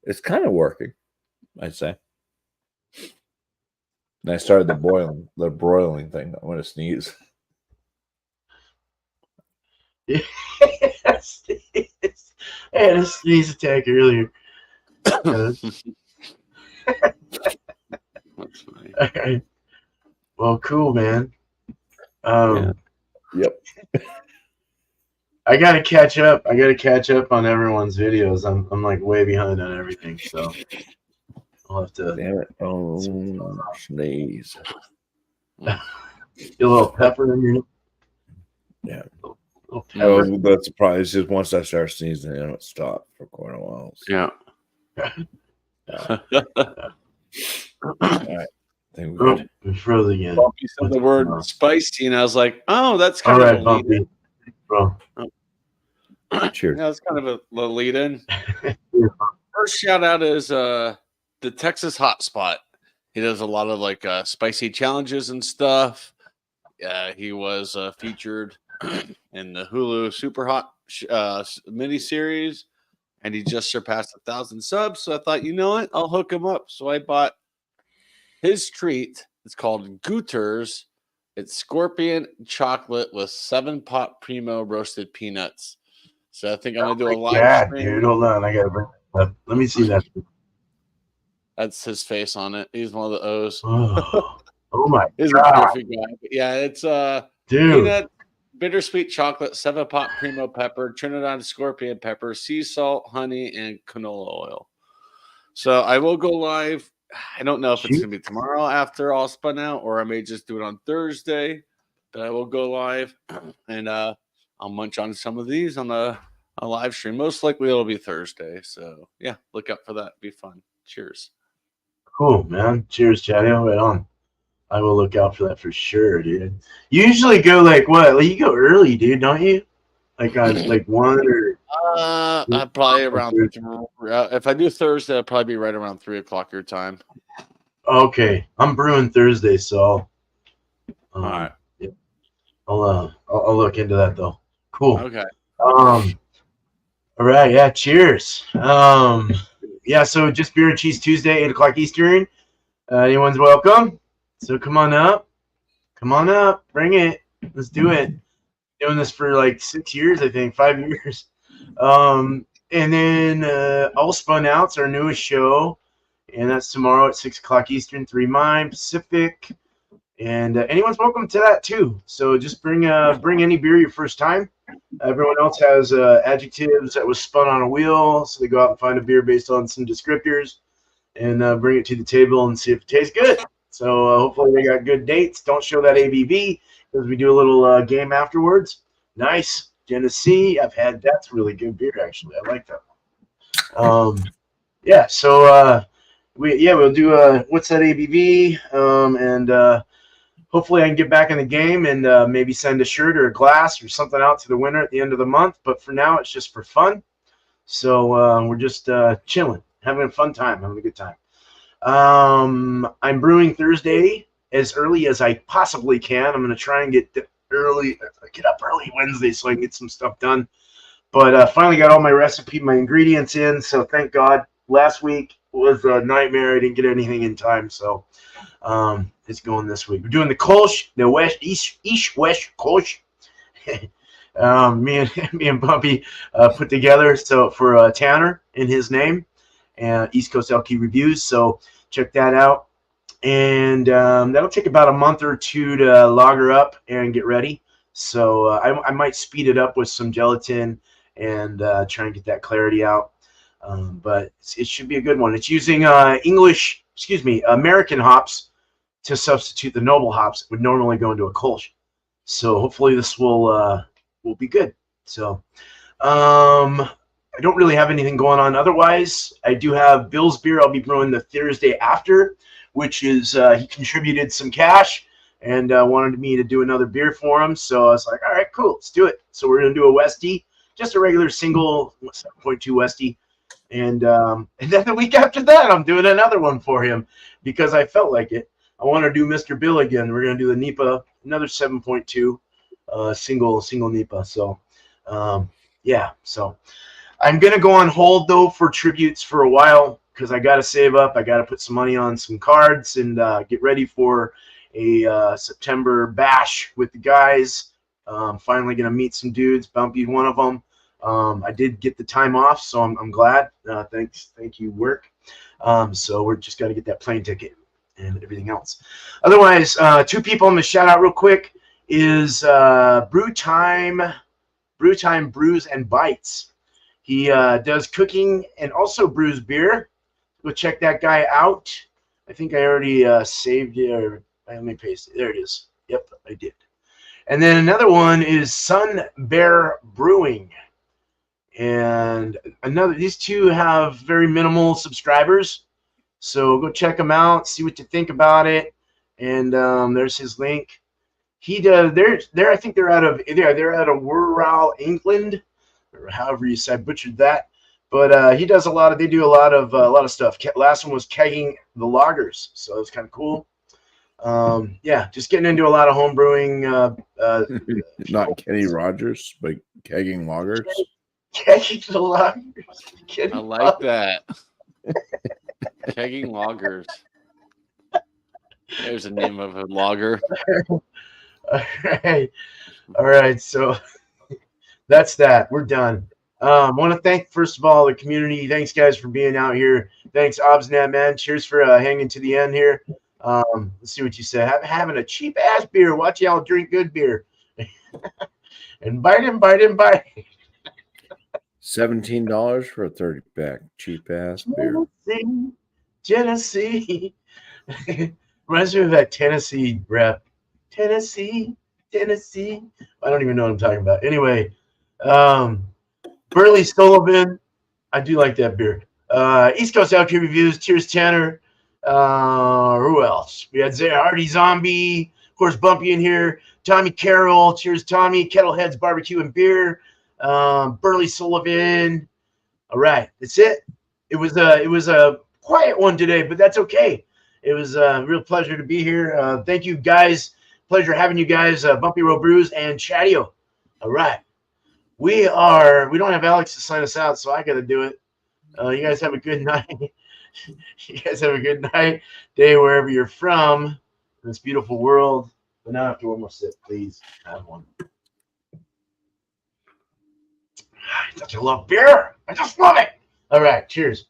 It's kind of working, I'd say. And I started the broiling thing. I want to sneeze. Yeah, I had a sneeze attack earlier. That's funny. All right. Well, cool, man. Yep. I gotta catch up. I gotta catch up on everyone's videos. I'm like way behind on everything, so I'll have to. Damn it! Oh, sneeze. Get a little pepper in your. Yeah. Little pepper. Oh, that's surprise. It's just once I start sneezing, I don't stop for quite a while. So. Yeah. All right. I think we're good. We froze again. Bumpy said the word spicy, and I was like, "Oh, that's kind All of right, a Bumpy. lead-in." Bro. Cheers. Yeah, it's kind of a little lead-in. First shout out is the Texas Hotspot. He does a lot of like spicy challenges and stuff. He was featured in the Hulu Super Hot miniseries, and he just surpassed 1,000 subs. So I thought, you know what, I'll hook him up. So I bought his treat. It's called Gooters. It's scorpion chocolate with 7-pot primo roasted peanuts. So I think I'm gonna do a live stream. Dude, hold on. I gotta bring it up. Let me see that. That's his face on it. He's one of the O's. Oh my He's god. a perfect guy. But yeah, it's Dude. peanut, bittersweet chocolate, 7-pot primo pepper, Trinidad scorpion pepper, sea salt, honey, and canola oil. So I will go live. I don't know if it's gonna be tomorrow after all spun out, or I may just do it on Thursday. But I will go live, and I'll munch on some of these on a live stream. Most likely it'll be Thursday. So yeah, look out for that. Be fun. Cheers. Cool, man. Cheers, Chadeo. Right on. I will look out for that for sure, dude. You usually go like what? Like you go early, dude, don't you? Like on like 1 or I'd probably around if I do Thursday, I'll probably be right around 3:00 your time. Okay. I'm brewing Thursday, so All right. Yeah. I'll look into that though. Cool. Okay. All right, yeah, cheers. Yeah, so just beer and cheese Tuesday, 8:00 Eastern. Anyone's welcome. So come on up. Bring it. Let's do it. Doing this for like 6 years, I think, 5 years. And then All Spun Out's our newest show, and that's tomorrow at 6:00 Eastern, 3 mine Pacific. And anyone's welcome to that too. So just bring any beer your first time. Everyone else has adjectives that was spun on a wheel, so they go out and find a beer based on some descriptors and bring it to the table and see if it tastes good. So hopefully they got good dates. Don't show that ABV because we do a little game afterwards. Nice. Genesee, I've had that's really good beer actually. I like that one. Yeah. So we'll do what's that ABV and hopefully I can get back in the game and maybe send a shirt or a glass or something out to the winner at the end of the month. But for now, it's just for fun. So we're just chilling, having a fun time, having a good time. I'm brewing Thursday as early as I possibly can. I'm going to try and get up early Wednesday so I can get some stuff done. But finally got all my my ingredients in. So thank God. Last week was a nightmare. I didn't get anything in time. So it's going this week. We're doing the Kolsch, the East-West Kolsch. Me and Bumpy put together so for Tanner in his name and East Coast Elky Reviews. So check that out. And that'll take about a month or two to lager up and get ready. So I might speed it up with some gelatin and try and get that clarity out. But it should be a good one. It's using American hops to substitute the noble hops that would normally go into a Kolsch. So hopefully this will be good. So I don't really have anything going on. Otherwise, I do have Bill's beer. I'll be brewing the Thursday after, which is he contributed some cash and wanted me to do another beer for him. So I was like, all right, cool, let's do it. So we're gonna do a Westie, just a regular single 7.2 Westie. And then the week after that, I'm doing another one for him because I felt like it. I want to do Mr. Bill again. We're gonna do the NEPA, another 7.2 single NEPA. So yeah, so I'm gonna go on hold though for tributes for a while because I gotta save up. I gotta put some money on some cards and get ready for a September bash with the guys. Finally gonna meet some dudes. Bumpy, one of them. I did get the time off, so I'm glad. Thank you, work. So we're just got to get that plane ticket and everything else. Otherwise, two people I'm gonna shout out real quick is Brew Time Brews and Bites. He does cooking and also brews beer. Go check that guy out. I think I already saved it, or let me paste it. There it is. Yep, I did. And then another one is Sun Bear Brewing. And these two have very minimal subscribers. So go check them out, see what you think about it. And there's his link. He does. I think they're out of Wirral, England, or however you say. I butchered that. But he does a lot of. They do a lot of stuff. Last one was kegging the lagers, so it's kind of cool. Yeah, just getting into a lot of home brewing. Not Kenny Rogers, but kegging lagers. Kegging the lagers. I like that. Kegging loggers. There's a name of a logger. All right. So that's that. We're done. I want to thank, first of all, the community. Thanks, guys, for being out here. Thanks, Obsnet, man. Cheers for hanging to the end here. Let's see what you said. Having a cheap ass beer. Watch y'all drink good beer. And bite. $17 for a 30-pack. Cheap ass beer. Tennessee. Reminds me of that Tennessee rap. Tennessee. I don't even know what I'm talking about. Anyway, Burley Sullivan. I do like that beer. East Coast Outkick Reviews. Cheers, Tanner. Who else? We had Hardy Zombie. Of course, Bumpy in here. Tommy Carroll. Cheers, Tommy. Kettleheads Barbecue and Beer. Burley Sullivan. All right, that's it. It was a quiet one today, but that's okay. It was a real pleasure to be here. Thank you, guys. Pleasure having you guys. Bumpy Road Brews and Chadeo. All right, we don't have Alex to sign us out, so I got to do it. You guys have a good night. You guys have a good night, day, wherever you're from in this beautiful world. But now after one more sip, please have one. I just love beer. I just love it. All right, cheers.